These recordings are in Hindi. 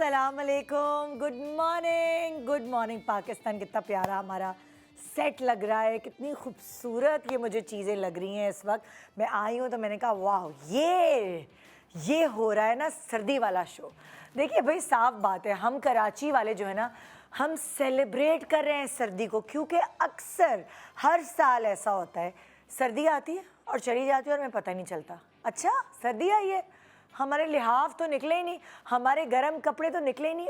अस्सलाम वालेकुम, गुड मॉर्निंग पाकिस्तान। कितना प्यारा हमारा सेट लग रहा है, कितनी खूबसूरत ये मुझे चीज़ें लग रही हैं। इस वक्त मैं आई हूँ तो मैंने कहा वाह, ये हो रहा है ना सर्दी वाला शो। देखिए भाई, साफ बात है, हम कराची वाले जो है ना, हम सेलिब्रेट कर रहे हैं सर्दी को, क्योंकि अक्सर हर साल ऐसा होता है, सर्दी आती है और चली जाती है और हमें पता ही नहीं चलता। अच्छा सर्दी आई है, हमारे लिहाफ तो निकले ही नहीं, हमारे गर्म कपड़े तो निकले ही नहीं।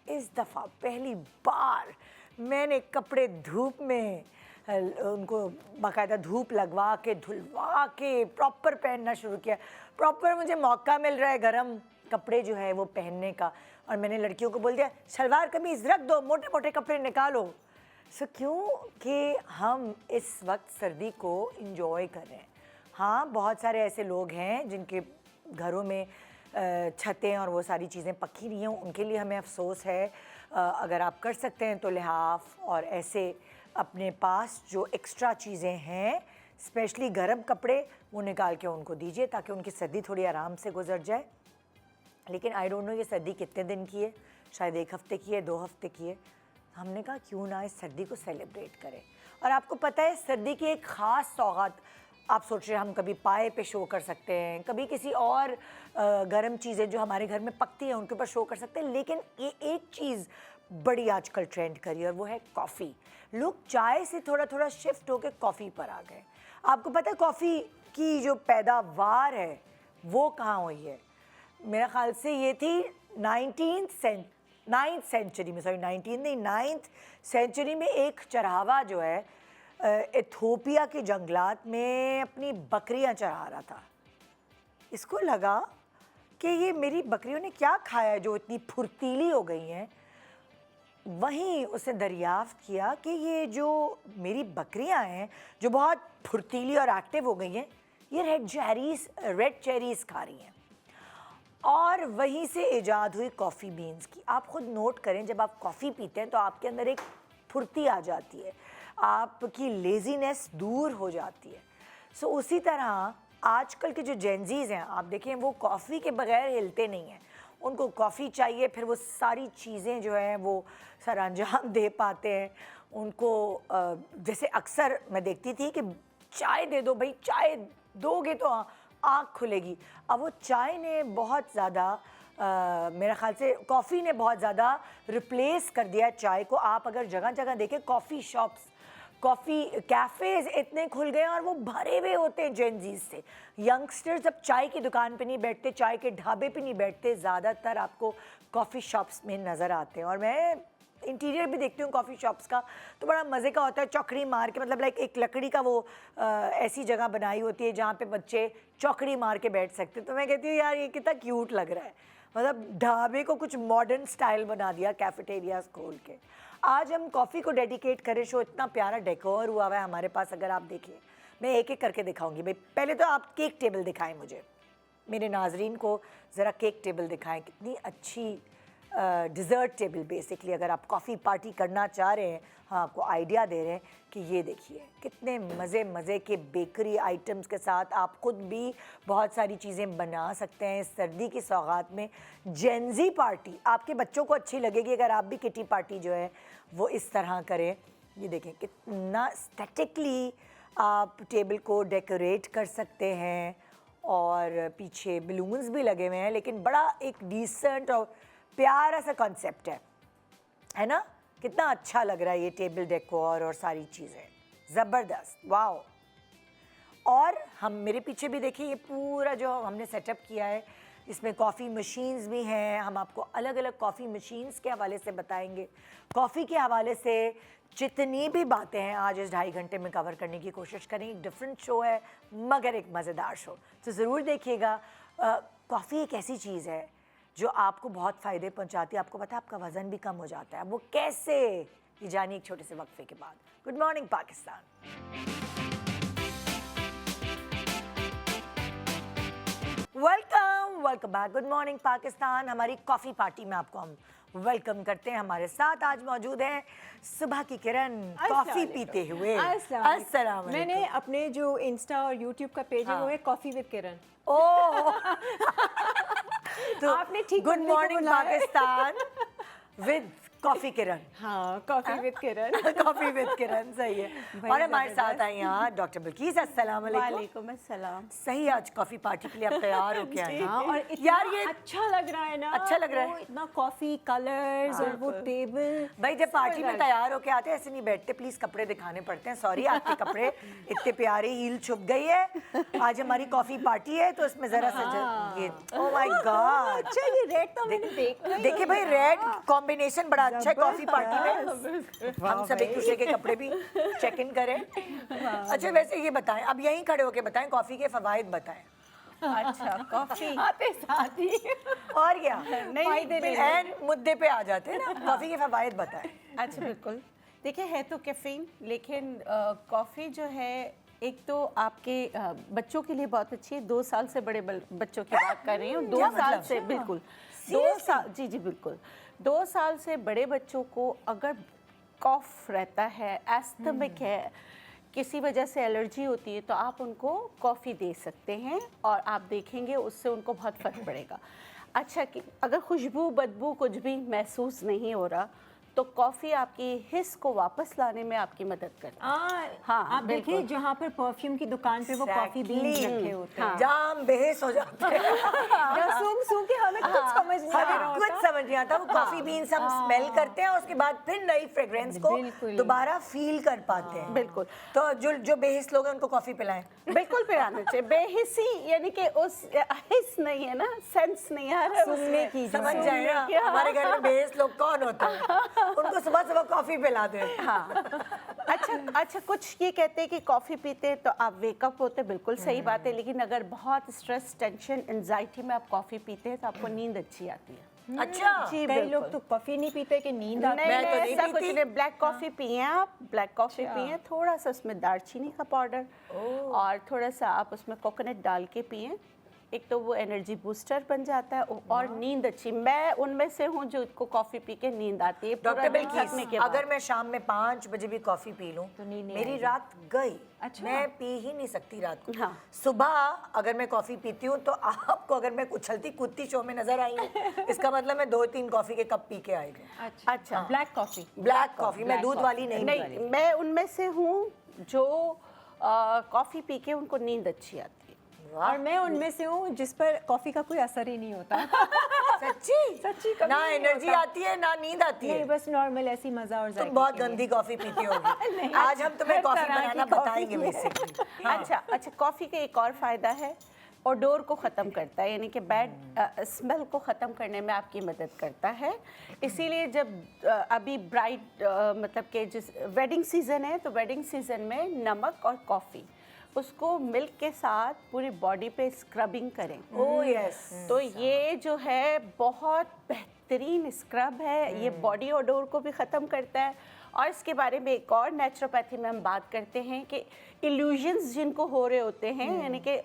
इस दफ़ा पहली बार मैंने कपड़े धूप में उनको बाकायदा धूप लगवा के धुलवा के प्रॉपर पहनना शुरू किया। प्रॉपर मुझे मौका मिल रहा है गर्म कपड़े जो है वो पहनने का। और मैंने लड़कियों को बोल दिया सलवार कमीज़ रख दो, मोटे मोटे कपड़े निकालो। क्योंकि हम इस वक्त सर्दी को इंजॉय कर रहे हैं। हाँ, बहुत सारे ऐसे लोग हैं जिनके घरों में छतें और वो सारी चीज़ें पक्की नहीं हैं, उनके लिए हमें अफसोस है। अगर आप कर सकते हैं तो लिहाफ और ऐसे अपने पास जो एक्स्ट्रा चीज़ें हैं, स्पेशली गर्म कपड़े, वो निकाल के उनको दीजिए ताकि उनकी सर्दी थोड़ी आराम से गुजर जाए। लेकिन आई डोंट नो ये सर्दी कितने दिन की है, शायद 1 हफ़्ते की है, 2 हफ़्ते की है। हमने कहा क्यों ना इस सर्दी को सेलिब्रेट करें। और आपको पता है सर्दी की एक ख़ास सौगात, आप सोच रहे हैं हम कभी पाए पे शो कर सकते हैं, कभी किसी और गर्म चीज़ें जो हमारे घर में पकती हैं उनके ऊपर शो कर सकते हैं, लेकिन ये एक चीज़ बड़ी आजकल ट्रेंड करी और वो है कॉफ़ी। लोग चाय से थोड़ा थोड़ा शिफ्ट होकर कॉफ़ी पर आ गए। आपको पता है कॉफ़ी की जो पैदावार है वो कहाँ हुई है? मेरा ख्याल से ये थी 9th सेंचुरी में, सॉरी 19 नहीं 9th सेंचुरी में एक चरवाहा जो है इथियोपिया के जंगलात में अपनी बकरियां चरा रहा था। इसको लगा कि ये मेरी बकरियों ने क्या खाया जो इतनी फुर्तीली हो गई हैं। वहीं उसने दरियाफ्त किया कि ये जो मेरी बकरियां हैं जो बहुत फुर्तीली और एक्टिव हो गई हैं, ये रेड चेरीज़ खा रही हैं। और वहीं से इजाद हुई कॉफ़ी बीन्स की। आप खुद नोट करें, जब आप कॉफ़ी पीते हैं तो आपके अंदर एक फुर्ती आ जाती है, आपकी लेज़ीनेस दूर हो जाती है। सो उसी तरह आजकल के जो जेनजीज़ हैं, आप देखें वो कॉफ़ी के बगैर हिलते नहीं हैं। उनको कॉफ़ी चाहिए, फिर वो सारी चीज़ें जो हैं वो सरअंजाम दे पाते हैं। उनको जैसे अक्सर मैं देखती थी कि चाय दे दो भाई, चाय दोगे तो आँख खुलेगी। अब वो चाय ने बहुत ज़्यादा मेरा ख़्याल से कॉफ़ी ने बहुत ज़्यादा रिप्लेस कर दिया चाय को। आप अगर जगह जगह देखें कॉफ़ी शॉप्स, कॉफ़ी कैफ़ेज़ इतने खुल गए हैं और वो भरे हुए होते हैं जेनजीज से। यंगस्टर्स अब चाय की दुकान पे नहीं बैठते, चाय के ढाबे पे नहीं बैठते, ज़्यादातर आपको कॉफ़ी शॉप्स में नज़र आते हैं। और मैं इंटीरियर भी देखती हूँ कॉफ़ी शॉप्स का, तो बड़ा मज़े का होता है। चौकड़ी मार के, मतलब लाइक एक लकड़ी का वो ऐसी जगह बनाई होती है जहाँ पे बच्चे चौकड़ी मार के बैठ सकते हैं। तो मैं कहती हूँ यार ये कितना क्यूट लग रहा है, मतलब ढाबे को कुछ मॉडर्न स्टाइल बना दिया कैफेटेरियाज खोल के। आज हम कॉफ़ी को डेडिकेट करें शो, इतना प्यारा डेकोर हुआ हुआ है हमारे पास। अगर आप देखिए, मैं एक एक करके दिखाऊंगी भाई। पहले तो आप केक टेबल दिखाएं मुझे, मेरे नाजरीन को ज़रा केक टेबल दिखाएं। कितनी अच्छी डिज़र्ट टेबल बेसिकली, अगर आप कॉफ़ी पार्टी करना चाह रहे हैं, हाँ आपको आइडिया दे रहे हैं कि ये देखिए कितने मज़े के बेकरी आइटम्स के साथ आप खुद भी बहुत सारी चीज़ें बना सकते हैं इस सर्दी की सौगात में। जेनजी पार्टी आपके बच्चों को अच्छी लगेगी अगर आप भी किटी पार्टी जो है वो इस तरह करें। ये देखें कितना स्टैटिकली आप टेबल को डेकोरेट कर सकते हैं, और पीछे बलून्स भी लगे हुए हैं, लेकिन बड़ा एक डिसेंट और प्यारा सा कॉन्सेप्ट है ना। कितना अच्छा लग रहा है ये टेबल डेकोर और सारी चीज़ें, ज़बरदस्त, वाओ। और हम मेरे पीछे भी देखिए ये पूरा जो हमने सेटअप किया है, इसमें कॉफ़ी मशीन्स भी हैं। हम आपको अलग अलग कॉफ़ी मशीन्स के हवाले से बताएंगे। कॉफ़ी के हवाले से जितनी भी बातें हैं आज इस 2.5 घंटे में कवर करने की कोशिश करेंगे। एक डिफरेंट शो है मगर एक मज़ेदार शो, तो ज़रूर देखिएगा। कॉफ़ी एक ऐसी चीज़ है जो आपको बहुत फ़ायदे पहुंचाती है। आपको पता है आपका वज़न भी कम हो जाता है। वो कैसे, ये जानिए एक छोटे से वक्फे के बाद। Good morning Pakistan. Welcome back. Good morning Pakistan. हमारी कॉफ़ी पार्टी में आपको हम वेलकम करते हैं। हमारे साथ आज मौजूद हैं सुबह की किरण, कॉफ़ी पीते हुए। अस्सलाम। मैंने अपने जो इंस्टा और यूट्यूब का पेज है वो है कॉफ़ी विद किरण। ओह आपने ठीक गुड बंदे को मॉर्निंग बुलाया है। Pakistan with coffee Kiran. हाँ, coffee with Kiran. Coffee with Kiran, सही है। भाई और हमारे जबरदस्त। साथ आई यहाँ डॉक्टर बिल्किस। अस्सलाम वालेकुम। वालेकुम अस्सलाम। सही, आज कॉफी पार्टी के लिए आप तैयार होके आए हैं। हाँ, और इतना यार ये अच्छा लग रहा है ना, अच्छा लग रहा है। वो इतना कॉफी कलर्स और वो टेबल। भाई जब पार्टी में तैयार होके आते हैं ऐसे नहीं बैठते, प्लीज कपड़े दिखाने पड़ते हैं। सॉरी, आपके कपड़े इतने प्यारे, हील छुप गई है। आज हमारी कॉफी पार्टी है तो इसमें जरा सा ये, ओह माय गॉड। अच्छा, ये रेड तो मैंने देखा ही देखिए भाई, रेड कॉम्बिनेशन बड़ा अच्छा है कॉफी पार्टी में। हम सब एक दूसरे के कपड़े भी चेक इन करें। अच्छा, वैसे ये बताएं, अब यहीं खड़े होके बताएं, कॉफी के फवाइद बताएं। अच्छा, कॉफी आते साथ ही और क्या, नहीं। एन मुद्दे पे आ जाते हैं ना। कॉफी के फवाइद बताएं। अच्छा, बिल्कुल। देखिए, है तो कैफीन, लेकिन कॉफ़ी जो है, एक तो आपके बच्चों के लिए बहुत अच्छी है। 2 साल से बड़े बच्चों की बात कर रही हूँ। 2 क्या साल मतलब? से, बिल्कुल 2 साल, जी बिल्कुल। 2 साल से बड़े बच्चों को अगर कॉफ रहता है, एस्थमिक है, किसी वजह से एलर्जी होती है, तो आप उनको कॉफ़ी दे सकते हैं और आप देखेंगे उससे उनको बहुत फ़र्क पड़ेगा। अच्छा, कि अगर खुशबू बदबू कुछ भी महसूस नहीं हो रहा, तो कॉफ़ी आपकी हिस्स को वापस लाने में आपकी मदद करती है। हाँ, आप देखिए, बिल्कुल। जहाँ पर परफ्यूम की दुकान पे वो कॉफी बीन्स Exactly. रखे होते हाँ। हैं, जहाँ हम बेहोश हो जाते हैं, जहाँ सूंघ के हमें कुछ समझ नहीं आ रहा हमें होता। कुछ समझ नहीं आता। वो कॉफी बीन्स हम स्मेल करते हैं, उसके बाद फिर नई फ्रेग्रेंस को बिल्कुल। दोबारा फील कर पाते हैं। बिल्कुल। तो जो बेहिस लोग हैं उनको कॉफी पिलाएं। बिल्कुल पिलाना चाहिए। बेहिसी यानी कि उस हिस्स नहीं है ना, सेंस नहीं आ रहा है सुनने उसमें। की, समझ जाए ना, क्या? हमारे घर में बेहिस लोग कौन होते हैं, उनको सुबह सुबह कॉफी पिला दे। हाँ। अच्छा, कुछ ये कहते हैं कि कॉफ़ी पीते हैं तो आप वेकअप होते, बिल्कुल सही बात है, लेकिन अगर बहुत स्ट्रेस, टेंशन, एंजाइटी में आप कॉफ़ी पीते हैं तो आपको नींद अच्छी आती है। अच्छा, जी, कई बिल्कुल। लोग तो कॉफी नहीं पीते कि नींद आती नहीं, मैं तो नहीं ऐसा कुछ पीती। नहीं। ब्लैक कॉफ़ी पिए आप, ब्लैक कॉफ़ी पिए, थोड़ा सा उसमें दालचीनी का पाउडर और थोड़ा सा आप उसमें कोकोनट डाल के पिए। एक तो वो एनर्जी बूस्टर बन जाता है और नींद अच्छी। मैं उनमें से हूँ जो को कॉफ़ी पी के नींद आती है। डॉक्टर पूरा दिन थकने बिल्किस, के बाद। अगर मैं शाम में 5 बजे भी कॉफी पी लूं तो नींद नहीं मेरी आएगी। रात गई। अच्छा। मैं पी ही नहीं सकती रात को। हाँ। सुबह अगर मैं कॉफी पीती हूँ तो आपको अगर मैं उछलती कूदती शो में नजर आई हूँ, इसका मतलब मैं 2-3 कॉफी के कप पी के आई हूँ। अच्छा। Black coffee. ब्लैक कॉफी, मैं दूध वाली नहीं नहीं, पीती। मैं उनमें से हूँ जो कॉफ़ी पी के उनको नींद अच्छी आती है। और मैं उनमें से हूँ जिस पर कॉफी का कोई असर ही नहीं होता। सच्ची सच्ची, कभी ना नहीं एनर्जी होता। आती है ना नींद आती नहीं, है। बस नॉर्मल ऐसी मजा और तुम जायके बहुत के लिए। गंदी कॉफी पीती होगी। आज हम तुम्हें हर कॉफी तरह की बनाना कॉफी बताएंगे है। बेसिकली। अच्छा, कॉफ़ी का एक और फ़ायदा है, ओडोर को ख़त्म करता है, यानी कि बैड स्मेल को ख़त्म करने में आपकी मदद करता है। इसीलिए जब अभी ब्राइड मतलब कि जिस वेडिंग सीज़न है, तो वेडिंग सीज़न में नमक और कॉफ़ी उसको मिल्क के साथ पूरी बॉडी पे स्क्रबिंग करें। Oh yes. तो ये जो है बहुत बेहतरीन स्क्रब है, ये बॉडी ओडोर को भी ख़त्म करता है। और इसके बारे में एक और नेचुरोपैथी में हम बात करते हैं कि इल्यूजन्स जिनको हो रहे होते हैं, यानी कि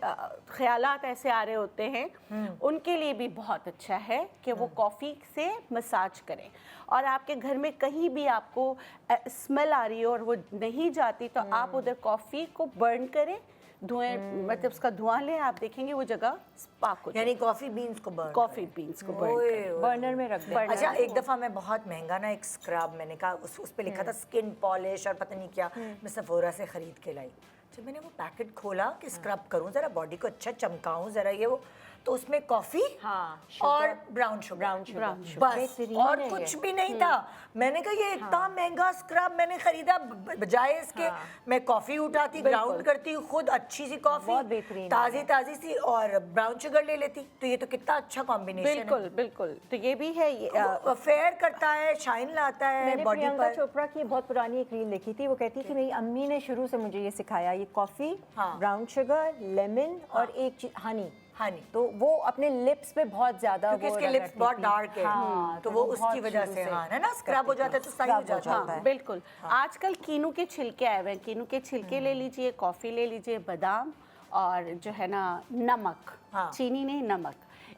ख्यालात ऐसे आ रहे होते हैं, उनके लिए भी बहुत अच्छा है कि वो कॉफ़ी से मसाज करें। और आपके घर में कहीं भी आपको स्मेल आ रही है और वो नहीं जाती, तो आप उधर कॉफ़ी को बर्न करें, धुएं, मतलब उसका धुआं लें, आप देखेंगे वो जगह स्पार्क हो यानी कॉफी बीन्स को बर्न। कॉफ़ी बीन्स को बर्न ओए, करें। ओए। बर्नर में रख दे। बर्नर अच्छा, में। एक दफा मैं बहुत महंगा ना एक स्क्रब, मैंने कहा उस पे लिखा था स्किन पॉलिश और पता नहीं क्या, मैं सफोरा से खरीद के लाई। जब मैंने वो पैकेट खोला कि स्क्रब करूं, जरा बॉडी को अच्छा चमकाऊं, जरा ये वो, तो उसमें कॉफी हाँ, और sugar, brown sugar, brown sugar। बस, बेहतरीन और है कुछ ये। भी नहीं था। मैंने कहा ये इतना महंगा स्क्रब मैंने खरीदा, बजाय इसके मैं कॉफी उठाती, ग्राउंड करती, खुद अच्छी सी बहुत कॉफी बेहतरीन है। ताजी ताजी सी और ब्राउन शुगर ले लेती, तो ये तो कितना अच्छा कॉम्बिनेशन है। बिल्कुल बिल्कुल, तो ये भी है ये, वो फेयर करता है, शाइन लाता है मैंने बॉडी प्रियंका पर। चोपड़ा की बहुत पुरानी एक रील देखी थी। वो कहती थी मेरी अम्मी ने शुरू से मुझे ये सिखाया, ये कॉफ़ी, हाँ। ब्राउन शुगर, लेमन और एक चीज हनी। हनी, तो वो अपने लिप्स पे बहुत ज्यादा क्योंकि वो इसके रगड़ती लिप्स बहुत थी। डार्क है, हाँ, तो वो बहुत उसकी वजह शुरू से, हाँ, है ना, स्क्रब हो जाता है तो सही हो स्क्रब हो जाता जाता है। है। बिल्कुल। आजकल कीनू के छिलके आए हुए हैं, कीनू के छिलके ले लीजिए, कॉफ़ी ले लीजिए, बादाम और जो है ना नमक, हाँ। चीनी नहीं नमक,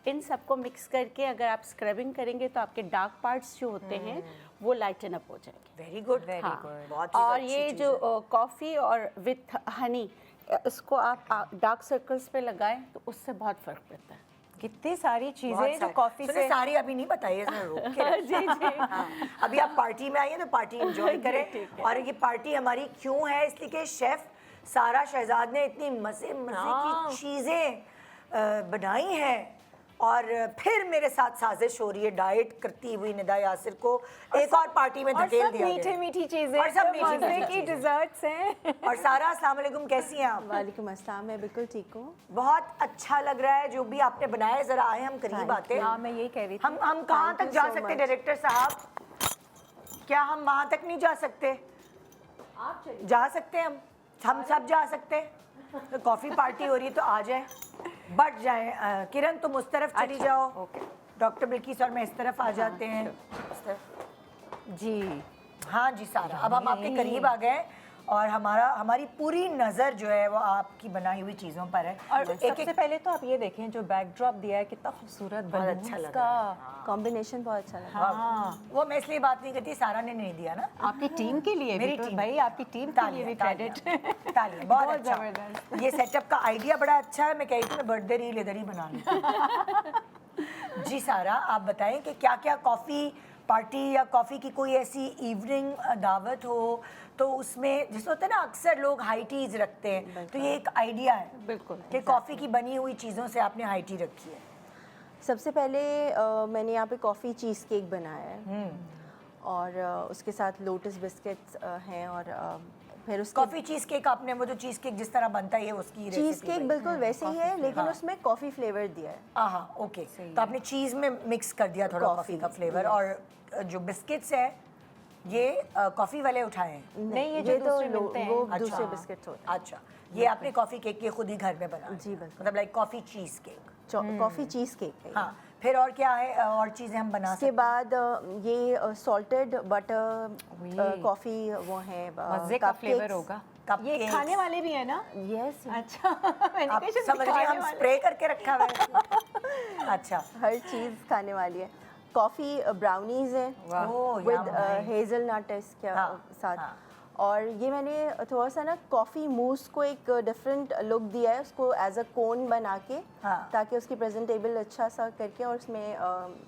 इन सबको मिक्स करके अगर आप स्क्रबिंग करेंगे तो आपके डार्क पार्ट्स जो होते हैं वो लाइटन अप हो जाएंगे। वेरी गुड, Very हाँ। good। बहुत ही और अच्छी ये चीज़ जो है। कॉफ़ी और विथ हनी, इसको आप डार्क सर्कल्स पे लगाएं तो उससे बहुत फ़र्क पड़ता है। कितनी सारी बहुत चीजें जो सारी। कॉफी सुनिए, से सारी अभी नहीं बताइए, इसमें रोक के रखिए। जी जी हाँ, अभी आप पार्टी में आइए तो पार्टी एंजॉय करें। और ये पार्टी हमारी क्यों है, इसलिए कि शेफ सारा शहजाद ने इतनी मज़े मज़े की चीज़ें बनाई हैं। और फिर मेरे साथ साजिश हो रही है डाइट करती हुई निदा यासिर को एक और पार्टी में और धकेल सब दिया मीठे गया। मीठी चीजें, और सब मीठी मजे मीठी की चीजें। डिजर्ट्स हैं। और सारा अस्सलाम वालेकुम, कैसी हैं आप? वालेकुम अस्सलाम, मैं बिल्कुल ठीक हूँ। बहुत अच्छा लग रहा है जो भी आपने बनाया है, जरा आए हम करीब आते हैं। हाँ, मैं यही कह रही थी। हम कहाँ तक जा सकते हैं डायरेक्टर साहब? क्या हम वहाँ तक नहीं जा सकते? आप चलिए। जा सकते हैं हम सब जा सकते हैं। तो कॉफ़ी पार्टी हो रही है तो आ जाए, बट जाए। किरण तुम उस तरफ चली अच्छा, जाओ, ओके। डॉक्टर बिल्किस और मैं इस तरफ आ जाते हैं। इस तरफ। जी, हाँ जी सारा, अब हम आपके करीब आ गए और हमारी पूरी नज़र जो है वो आपकी बनाई हुई चीज़ों पर है। और सबसे पहले तो आप ये देखें जो बैकड्रॉप दिया है, कितना खूबसूरत बहुत balloons अच्छा लग का। रहा है। कॉम्बिनेशन बहुत अच्छा लगा। हाँ, वो मैं इसलिए बात नहीं करती, सारा ने नहीं दिया ना। आपकी टीम के लिए मेरी भी तो टीम। भाई, आपकी टीम के लिए भी क्रेडिट। तालियां, बहुत बहुत अच्छा। जबरदस्त। ये सेटअप का आइडिया बड़ा अच्छा है। मैं कह रही थी मैं बर्थडे रील इधर ही बना लूं। जी सारा, आप बताएं कि क्या क्या कॉफ़ी पार्टी या कॉफ़ी की कोई ऐसी इवनिंग दावत हो तो उसमें जैसे होता है ना, अक्सर लोग हाई टीज रखते हैं, तो ये एक आइडिया है बिल्कुल, कि कॉफ़ी की बनी हुई चीज़ों से आपने हाई टी रखी है। सबसे पहले मैंने यहाँ पे कॉफ़ी चीज़ केक बनाया है और उसके साथ लोटस बिस्किट्स हैं और फिर उसके कॉफ़ी चीज़ केक आपने वो जो चीज़ केक जिस तरह बनता है उसकी चीज़ recipe केक बताई। बिल्कुल वैसे ही है, लेकिन हाँ। उसमें कॉफ़ी फ्लेवर दिया है। हाँ ओके, तो आपने चीज़ में मिक्स कर दिया थोड़ा कॉफ़ी का फ्लेवर। और जो बिस्किट्स हैं ये कॉफ़ी वाले उठाए हैं? नहीं, ये जो दूसरे मिलते हैं। वो अच्छा। दूसरे बिस्किट्स होते अच्छा, ये आपने कॉफ़ी केक ये खुद ही घर में बनाया? जी, बिल्कुल। मतलब लाइक कॉफ़ी चीज़ केक। हैं। कॉफ़ी चीज़ केक है। हाँ, फिर और क्या है, और चीज़ें हम बना उसके सकते बाद ये सॉल्टेड बटर कॉफ़ी वो है मजे का फ्लेवर होगा। ये Cupcakes। खाने वाले भी है ना? यस, अच्छा, मैंने आप कहा शायद समझ रहे खाने हम वाले। स्प्रे करके रखा हुआ है। अच्छा, हर चीज़ खाने वाली है। कॉफ़ी ब्राउनीज हैं ओह, विद yum, nice। हेज़लनट इसके हाँ, साथ। हाँ। और ये मैंने थोड़ा सा ना कॉफ़ी मूस को एक डिफरेंट लुक दिया है, उसको एज अ कोन बना के, हाँ। ताकि उसकी प्रेजेंटेबल अच्छा सा करके, और उसमें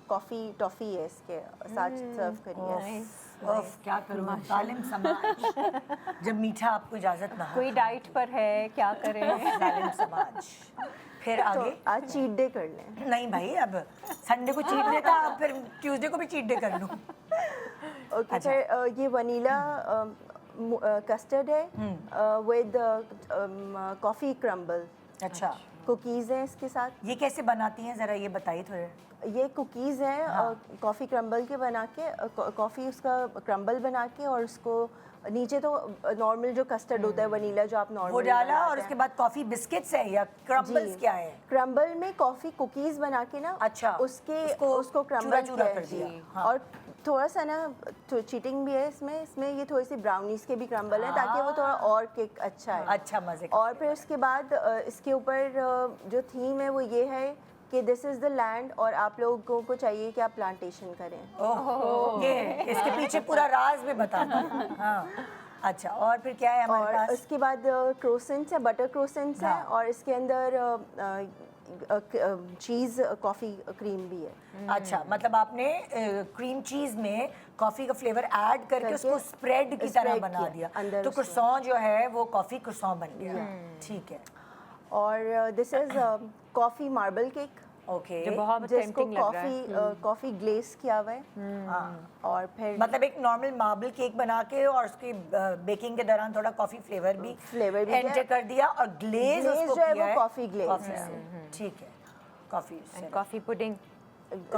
कॉफ़ी टॉफ़ी है इसके साथ सर्व करिए। ओफ, क्या करूँ, जालिम समाज। जब मीठा आपको इजाज़त ना हो। कोई डाइट पर है, क्या करें? जालिम समाज। फिर तो आगे? आज चीट डे कर लें। नहीं भाई, अब संडे को चीट डे था, अब फिर ट्यूसडे को भी चीट डे कर लूँ। ओके, फिर ये वनीला कस्टर्ड है विद कॉफ़ी क्रम्बल। अच्छा, कुकीज़ हैं इसके साथ। ये कैसे बनाती हैं ज़रा ये बताइए थोड़े। ये कुकीज़ हैं हाँ। कॉफ़ी क्रम्बल के बना के, कॉफ़ी उसका क्रम्बल बना के, और उसको नीचे तो नॉर्मल जो कस्टर्ड होता है वनीला जो आप वो नॉर्मल डाला और उसके बाद कॉफ़ी बिस्किट्स है या क्रम्बल्स क्या है? क्रम्बल में कॉफ़ी कुकीज़ बना के ना, अच्छा, उसके उसको उसको क्रम्बल चूरा-चूरा किया कर है, दिया, जी। हाँ। और थोड़ा सा ना तो चीटिंग भी है इसमें ये थोड़ी सी ब्राउनीज के भी क्रम्बल है, ताकि वो थोड़ा और केक अच्छा है। अच्छा, मज़े का। और फिर उसके बाद इसके ऊपर जो थीम है वो ये है कि दिस इज़ द लैंड, और आप लोगों को चाहिए कि आप प्लांटेशन करें। ओह, ये इसके पीछे पूरा राज भी बता दो। हाँ, अच्छा, और फिर क्या है हमारे और पास? उसके बाद क्रोसेंट्स है, बटर क्रोसेंट्स है, हाँ। और इसके अंदर चीज़ कॉफ़ी क्रीम भी है। अच्छा, मतलब आपने क्रीम चीज़ में कॉफ़ी का फ्लेवर ऐड करके उसको स्प्रेड की तरह spread बना किया, दिया, अंदर तो उसके। क्रोसॉन जो है वो कॉफ़ी क्रोसॉन बन गया। ठीक है, और this is coffee marble cake, okay. जो बहुत जिसको टेम्पटिंग लग रहा है। कॉफ़ी ग्लेस किया हुआ है। हाँ, और फिर मतलब एक नॉर्मल मार्बल केक बना के और उसकी बेकिंग के दौरान थोड़ा कॉफ़ी फ्लेवर भी एंटर किया। कर दिया, और ग्लेज Glaze उसको जो है किया वो है coffee glaze कॉफ़ी है। से। ठीक है, कॉफ़ी से। Coffee pudding.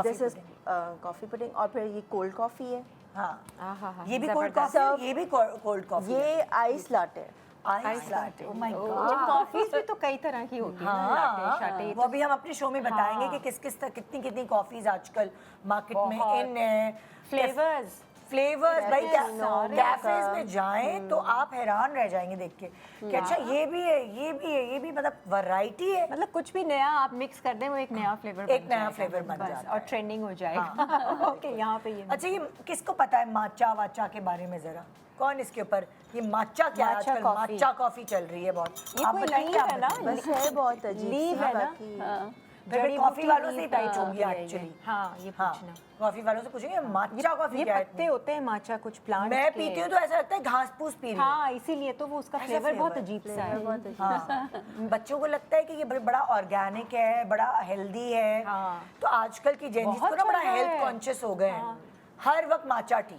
This is coffee pudding. और फिर ये कोल्ड कॉफ़ी है, हाँ, ये भी कोल्ड कॉफ़ी, ये भी कोल्ड कॉफ़ी, ये ice latte. Ice latte. Oh my God. जब कॉफीज भी तो कई तरह की होती है ना, लाटे, शाटे। वो भी हम अपने शो में बताएंगे कि किस किस कितनी कितनी कॉफ़ीज आजकल मार्केट में इन है। फ्लेवर्स। फ्लेवर्स भाई, सारे कैफेज में जाएं तो आप हैरान रह जाएंगे देख के कि अच्छा ये भी है, ये भी है, ये भी, मतलब वैरायटी है। मतलब कुछ भी नया आप मिक्स कर दें वो एक नया फ्लेवर एक नया फ्लेवर बन बस, जाता और है। ट्रेंडिंग हो जाएगा। ओके, यहाँ पे ये अच्छा, ये किसको पता है माचा वाचा के बारे में जरा? कौन इसके ऊपर, ये माचा क्या है माचा आजकल? कॉफी। माचा कॉफी चल रही है बहुत। ये आप कोई बताइए लीफ क्या है ना? बताइए? बस है बहुत अजीब लीव सी है ना? बाकी। हाँ। फिर कॉफी वालों से ही पूछूंगी एक्चुअली। हाँ, ये हाँ, पूछना। कॉफी वालों से पूछेंगे माचा कॉफी ये क्या है? पत्ते होते हैं माचा, कुछ प्लांट मैं पीती हूँ तो ऐसा लगता है घास फूस पी रही हूँ। हाँ, इसीलिए तो वो उसका ऐसा फ्लेवर बहुत flavor, अजीब सा है। हाँ, बच्चों को लगता है कि ये बड़ा ऑर्गेनिक है, बड़ा हेल्दी है। हाँ। तो आजकल की जेंजीज बहुत को ना बड़ा चल रहा हेल्थ है। कॉन्शियस हो गए हैं। हर वक्त माचा टी,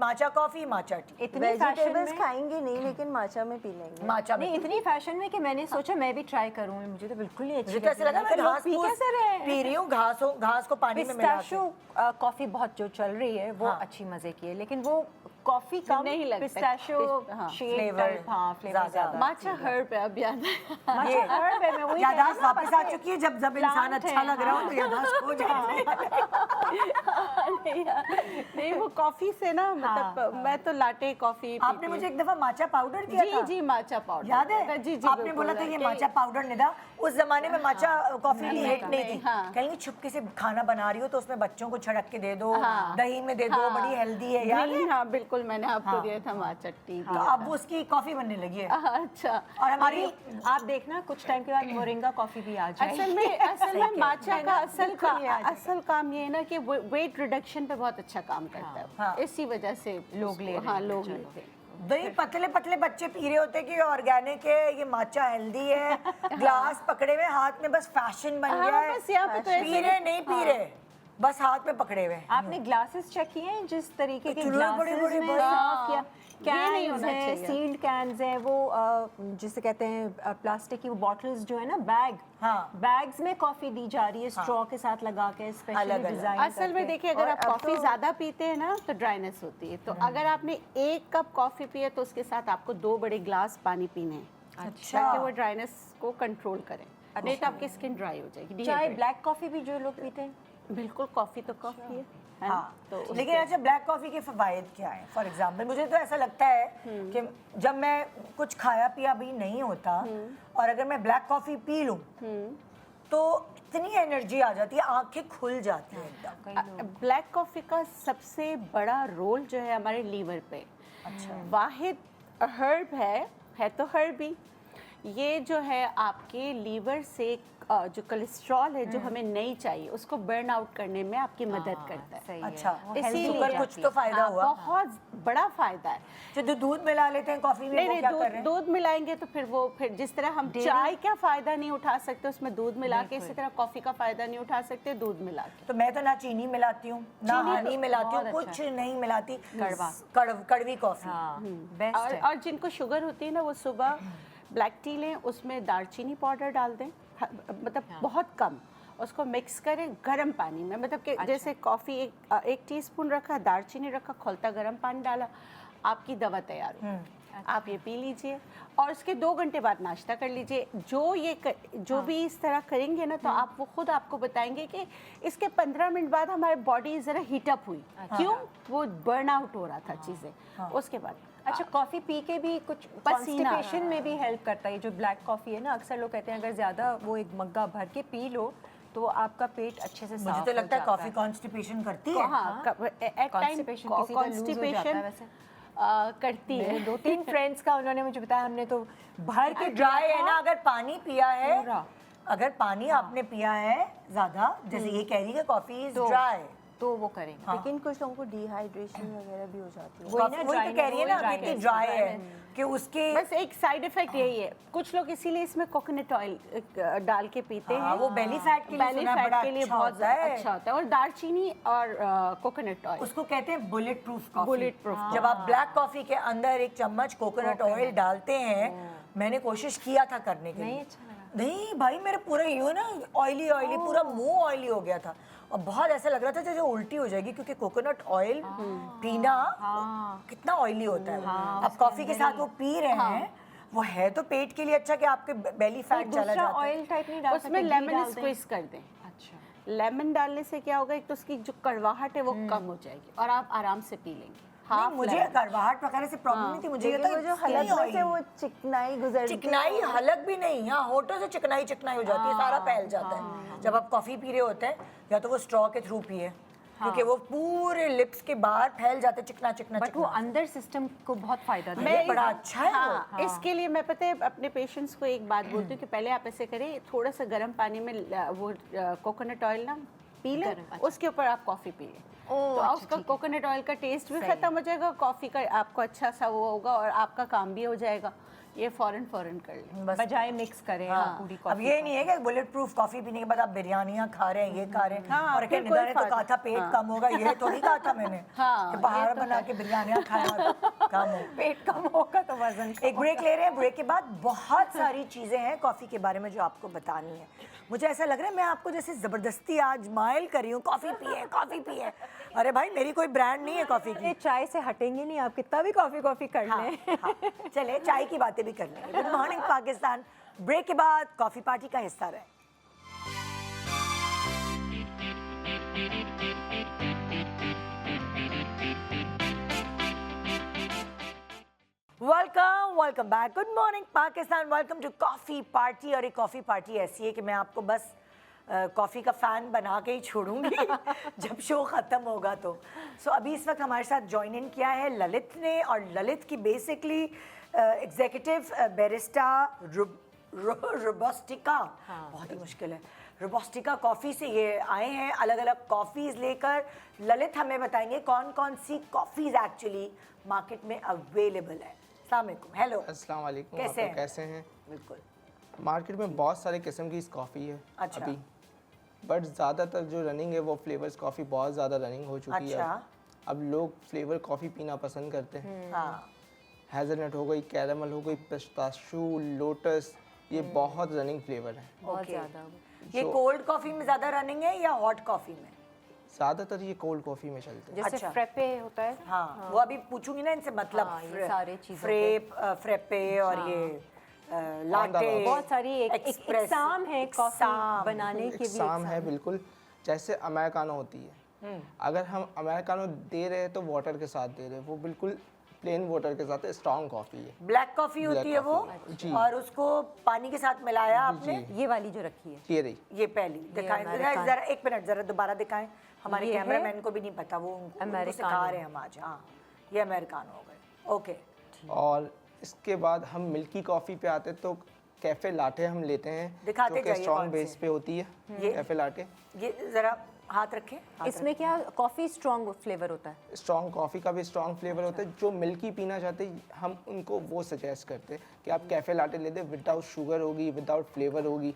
माचा कॉफी, माचा टी, इतनी फैशन वेजिटेबल्स में खाएंगे नहीं लेकिन माचा में पी लेंगे। माचा में। नहीं, इतनी फैशन में कि मैंने सोचा मैं भी ट्राई करूँ। मुझे तो बिल्कुल नहीं अच्छी मुझे तो ऐसा लगा मैं लोग घास पी फूस कैसे रहे हैं? पी रही हूँ, घास को पानी में मिला के। पिस्ताशो कॉफी बहुत जो चल रही है वो हाँ। अच्छी मजे की है, लेकिन वो कॉफी कम नहीं लगता। पिस्ताशो हाँ। शेक Flavor टाइप, हाँ फ्लेवर ज्यादा। ज्यादा। माचा हर्ब है, अब याद है। माचा हर्ब है, मैं वही कह रही यादाश्त हूँ ना, वापस आ पत्ते। चुकी है। जब इंसान Plant अच्छा है, लग रहा हो हाँ। तो यादाश्त खो जाती है। नहीं, वो कॉफी से ना, मतलब मैं तो लाटे कॉफी आपने मुझे एक दफा माचा पाउडर दिया था। जी माचा पाउडर याद है? जी जी, आपने बिल्कुल। बोला था ये कि- माचा पाउडर निदा। उस जमाने में माचा कॉफी की हिट नहीं थी। हाँ। कहीं छुपके से खाना बना रही हो तो उसमें बच्चों को छिड़क के दे दो, हाँ। दही में दे दो, बड़ी हेल्दी है। याद है? हाँ बिल्कुल, मैंने आपको हाँ। दिया था माचा टी। तो अब उसकी कॉफी बनने लगी है। अच्छा। और हमारी अभी आप देखना कुछ टाइम के बाद मोरिंगा कॉफी भी आ जाएगी। असल में माचा का बिल्कुल ये आ जाएगा। असल काम ये है ना कि वेट रिडक्शन पे बहुत अच्छा काम करता है। हाँ। इसी वजह से लोग ले रहे हाँ, हैं, लोग चलो। लेते हैं। दही पतले पतले बच्चे पी रहे होते कि ये ऑर्गेनिक है, ये माचा हेल्दी है। ग्लास पकड़े हुए हाथ में, बस फैशन बन हाँ, गया है। बस यहाँ पे तो ऐसे पी रहे नहीं पी रहे, बस हाथ में पकड़े हुए। आपने ग्लासेस चेक किए हैं जिस तरीके के चुल्हे ग्लासेस बड़े-बड़े में बड़े। सर्व किया? ये नहीं कैन्स होना हैं, चाहिए। सील्ड कैन्स हैं, वो जिसे कहते हैं प्लास्टिक की वो बॉटल्स जो है ना, बैग, हाँ। बैग्स में कॉफी दी जा रही है स्ट्रॉ के साथ लगा के, स्पेशली अलग-अलग। डिजाइन असल में देखिए, अगर और आप अब कॉफी तो- ज्यादा पीते हैं ना तो ड्राइनेस होती है। तो अगर आपने 1 कप कॉफी पिए तो उसके साथ आपको 2 बड़े ग्लास पानी पीने हैं, अच्छा। ताकि वो ड्राइनेस को कंट्रोल करें। नहीं तो आपकी स्किन ड्राई हो जाएगी। चाहे dehydrate। ब्लैक कॉफी भी जो लोग पीते हैं। बिल्कुल, कॉफी तो कॉफी है ना? हाँ, तो लेकिन अच्छा ब्लैक कॉफी के फवायद क्या है? फॉर एग्जाम्पल मुझे तो ऐसा लगता है कि जब मैं कुछ खाया पिया भी नहीं होता और अगर मैं ब्लैक कॉफी पी लूं तो इतनी एनर्जी आ जाती है, आंखें खुल जाती हैं एकदम। ब्लैक कॉफ़ी का सबसे बड़ा रोल जो है हमारे लीवर पे। अच्छा। वाहिद हर्ब है तो हर्ब ही, ये जो है आपके लीवर से जो कोलेस्ट्रॉल है जो हमें नहीं चाहिए उसको बर्न आउट करने में आपकी मदद करता है। सही है। अच्छा, वो इसीलिए healthy हो शुगर जाती कुछ तो है। फायदा हाँ, हुआ। बहुत बड़ा फायदा है। जो दूध मिला लेते हैं कॉफी में, नहीं वो नहीं, क्या कर रहे हैं? दूध मिलाएंगे तो फिर जिस तरह हम चाय का फायदा नहीं उठा सकते उसमें दूध मिला के, इसी तरह कॉफी का फायदा नहीं उठा सकते दूध मिला के। तो मैं तो ना चीनी मिलाती हूँ, ना चीनी हनी तो मिलाती हूँ, बहुत कुछ अच्छा नहीं मिलाती। कड़वा। कड़वी कॉफी। हाँ, बेस्ट है। और जिनको शुगर होती है ना, वो सुबह ब्लैक टी लें, उसमें दालचीनी पाउडर डाल दें, मतलब बहुत कम, उसको मिक्स करें गर्म पानी में। मतलब कि जैसे कॉफ़ी एक टीस्पून रखा, दालचीनी रखा, खौलता गर्म पानी डाला, आपकी दवा तैयार हो। आप ये पी लीजिए और उसके 2 घंटे बाद नाश्ता कर लीजिए। जो भी इस तरह करेंगे ना तो आप वो खुद आपको बताएंगे कि इसके 15 मिनट बाद हमारी बॉडी ज़रा हीटअप हुई। क्यों? वो बर्न आउट हो रहा था चीज़ें। उसके बाद अच्छा, कॉफी पी के भी कुछ पसीना। कॉन्स्टिपेशन में भी हेल्प करता है। जो ब्लैक कॉफी है ना, अक्सर लोग कहते हैं अगर ज्यादा वो एक मग्गा भर के पी लो तो आपका पेट अच्छे से साफ मुझे तो हो लगता है जाता कॉफी कॉन्स्टिपेशन करती है। हाँ, एट टाइम Constipation किसी का lose हो जाता है कॉन्स्टिपेशन वैसे। करती है। मेरे 2-3 फ्रेंड्स का उन्होंने मुझे बताया, हमने तो भर के ड्राई है ना, अगर पानी पिया है, पूरा। अगर पानी आपने पिया है ज्यादा, जैसे ये कह रही है कॉफी इज ड्राई, तो वो करेंगे। लेकिन कुछ लोगों को डिहाइड्रेशन वगैरह भी हो जाती है। वही ना, वही तो कह रही है ना dryness, कि ड्राई है dryness। कि उसके बस एक साइड इफेक्ट यही है, कुछ लोग इसीलिए इसमें कोकोनट ऑयल डाल के पीते हाँ, हैं। वो बेली फैट के लिए बेली सुना है फैट बड़ा के लिए अच्छा बहुत होता है। अच्छा होता है। और दालचीनी और कोकोनट ऑयल, उसको कहते हैं bullet proof coffee. Bullet proof. जब आप ब्लैक कॉफी के अंदर 1 चम्मच कोकोनट ऑयल डालते हैं, मैंने कोशिश किया था करने के लिए, नहीं अच्छा लगा। नहीं भाई, मेरे पूरा यूँ ना ऑयली ऑयली, पूरा मुंह ऑयली हो गया था और बहुत ऐसा लग रहा था जैसे उल्टी हो जाएगी, क्योंकि कोकोनट ऑयल पीना कितना ऑयली होता है। आप कॉफी के साथ वो पी रहे हैं, वो है तो पेट के लिए अच्छा कि आपके बेली फैट चला दूसरा जाता है। ऑयल टाइप नहीं डाल सकते? उसमें घी लेमन डाल दें? स्क्वीज कर दें। अच्छा, लेमन डालने से क्या होगा, एक तो उसकी जो कड़वाहट है वो कम हो जाएगी और आप आराम से पी लेंगे। नहीं, मुझे कड़वाहट वगैरह से प्रॉब्लम नहीं थी, मुझे ये लेकिन तो वो जो skin हलक में oily। से वो चिकनाई गुजरती है, चिकनाई हलक भी नहीं, यहाँ होठों से चिकनाई चिकनाई हो जाती है, सारा फैल जाता है। जब आप कॉफी पी रहे होते हैं, या तो वो स्ट्रॉ के थ्रू पिए, क्योंकि वो पूरे लिप्स के बाहर फैल जाते चिकना चिकना बट वो अंदर सिस्टम को बहुत फायदा देता मैं है। बड़ा अच्छा है वो। हाँ, इसके लिए मैं पता है अपने पेशेंट्स को एक बात बोलती हूँ कि पहले आप ऐसे करें, थोड़ा सा गर्म पानी में वो कोकोनट ऑयल ना पी लें, उसके ऊपर आप कॉफ़ी पी लें, तो उसका कोकोनट ऑयल का टेस्ट भी खत्म हो जाएगा, कॉफ़ी का आपको अच्छा सा वो होगा और आपका काम भी हो जाएगा। ये फौरन कर लें, बजाय मिक्स करें पूरी अब कॉफी। ये नहीं है कि बुलेट प्रूफ कॉफी पीने के बाद आप बिरयानियां खा रहे हैं, ये खा रहे हैं हाँ, और फिर निदा कोई ने तो फर्क कहा था पेट कम होगा, ये थोड़ी कहा था मैंने हाँ, कि बाहर बना के बिरयानियां खाया कम हो, पेट कम होगा तो वजन एक ब्रेक ले रहे हैं। ब्रेक के बाद बहुत सारी चीज़ें हैं कॉफ़ी के बारे में जो आपको बतानी है। मुझे ऐसा लग रहा है मैं आपको जैसे ज़बरदस्ती आज माइल कर रही हूँ, कॉफ़ी पिए। अरे भाई मेरी कोई ब्रांड नहीं है कॉफ़ी की। ये चाय से हटेंगे नहीं, आप कितना भी कॉफी कर हाँ, लें। हाँ, चले चाय की बातें भी कर लेंगे। Good morning Pakistan. ब्रेक के बाद कॉफ़ी पार्टी का हिस्सा रहे। Welcome back. Good morning Pakistan. Welcome to coffee party. और ये कॉफ़ी पार्टी ऐसी है कि मैं आपको बस कॉफ़ी का फ़ैन बना के ही छोड़ूंगी जब शो ख़त्म होगा तो। सो अभी इस वक्त हमारे साथ ज्वाइन इन किया है ललित ने, और ललित की बेसिकली एग्जीक्यूटिव बैरिस्टा रोबस्टिका, बहुत ही मुश्किल है, रोबस्टिका कॉफ़ी से ये आए हैं अलग अलग कॉफ़ीज़ लेकर। ललित हमें बताएंगे कौन कौन सी कॉफ़ीज़ एक्चुअली मार्केट में अवेलेबल है। अस्सलाम वालेकुम। हेलो, अस्सलाम वालेकुम। कैसे आप हैं? कैसे हैं? बिल्कुल। मार्केट में बहुत सारे किस्म की इस कॉफ़ी है अच्छा। अभी, बट ज़्यादातर जो रनिंग है वो फ्लेवर्स कॉफ़ी बहुत ज़्यादा रनिंग हो चुकी है। अच्छा। अब लोग फ्लेवर कॉफ़ी पीना पसंद करते हैं। हाँ, हेज़लनट हो गई, कैरामल हो गई, पिस्ताशू, लोटस, ये बहुत रनिंग फ्लेवर है। बहुत ओके। ज़्यादा। ये कोल्ड कॉफ़ी में ज़्यादा रनिंग है या हॉट कॉफ़ी में? ज़्यादादातर ये कोल्ड कॉफ़ी में चलते हैं। जैसे अच्छा। फ्रेपे होता है। हाँ, वो अभी पूछूंगी ना इनसे, मतलब हाँ, ये सारे चीज़ों फ्रेपे और ये लाटे, बहुत सारी एक इकसाम है कॉफी इकसाम। बनाने के भी। इकसाम है बिल्कुल, जैसे अमेरिकानो होती है। अगर हम अमेरिकानो दे रहे हैं तो वाटर के साथ दे रहे हैं, वो बिल्कुल प्लेन वाटर के साथ स्ट्रॉन्ग कॉफ़ी है। ब्लैक कॉफ़ी होती है वो, जी। और उसको पानी के साथ मिलाया आपने। ये वाली जो रखी है, ये रही। ये पहली दिखाएं अमेरिकानो। जरा, एक मिनट जरा दोबारा दिखाएं। हमारे ये है कैमरामैन को भी नहीं पता, वो उनको अमेरिकानो। सिखा रहे हैं हम आज। हाँ, ये अमेरिकानो हो गए। ओके। और इसके बाद हम मिल्की कॉफ़ी पे आते हैं तो कैफ़े लाटे हम लेते हैं, दिखाते जो कि जाइए स्ट्रॉन्ग कौन बेस से। पे होती है ये- कैफ़े लाटे। ये जरा हाथ रखें। हाथ इसमें क्या कॉफी स्ट्रॉन्ग फ्लेवर होता है। स्ट्रॉन्ग कॉफ़ी का भी स्ट्रॉन्ग फ्लेवर होता है। जो मिल्की पीना चाहते हैं हम उनको वो सजेस्ट करते हैं कि आप कैफ़े लाटे ले दें, विदाउट शुगर होगी, विदाउट फ्लेवर होगी।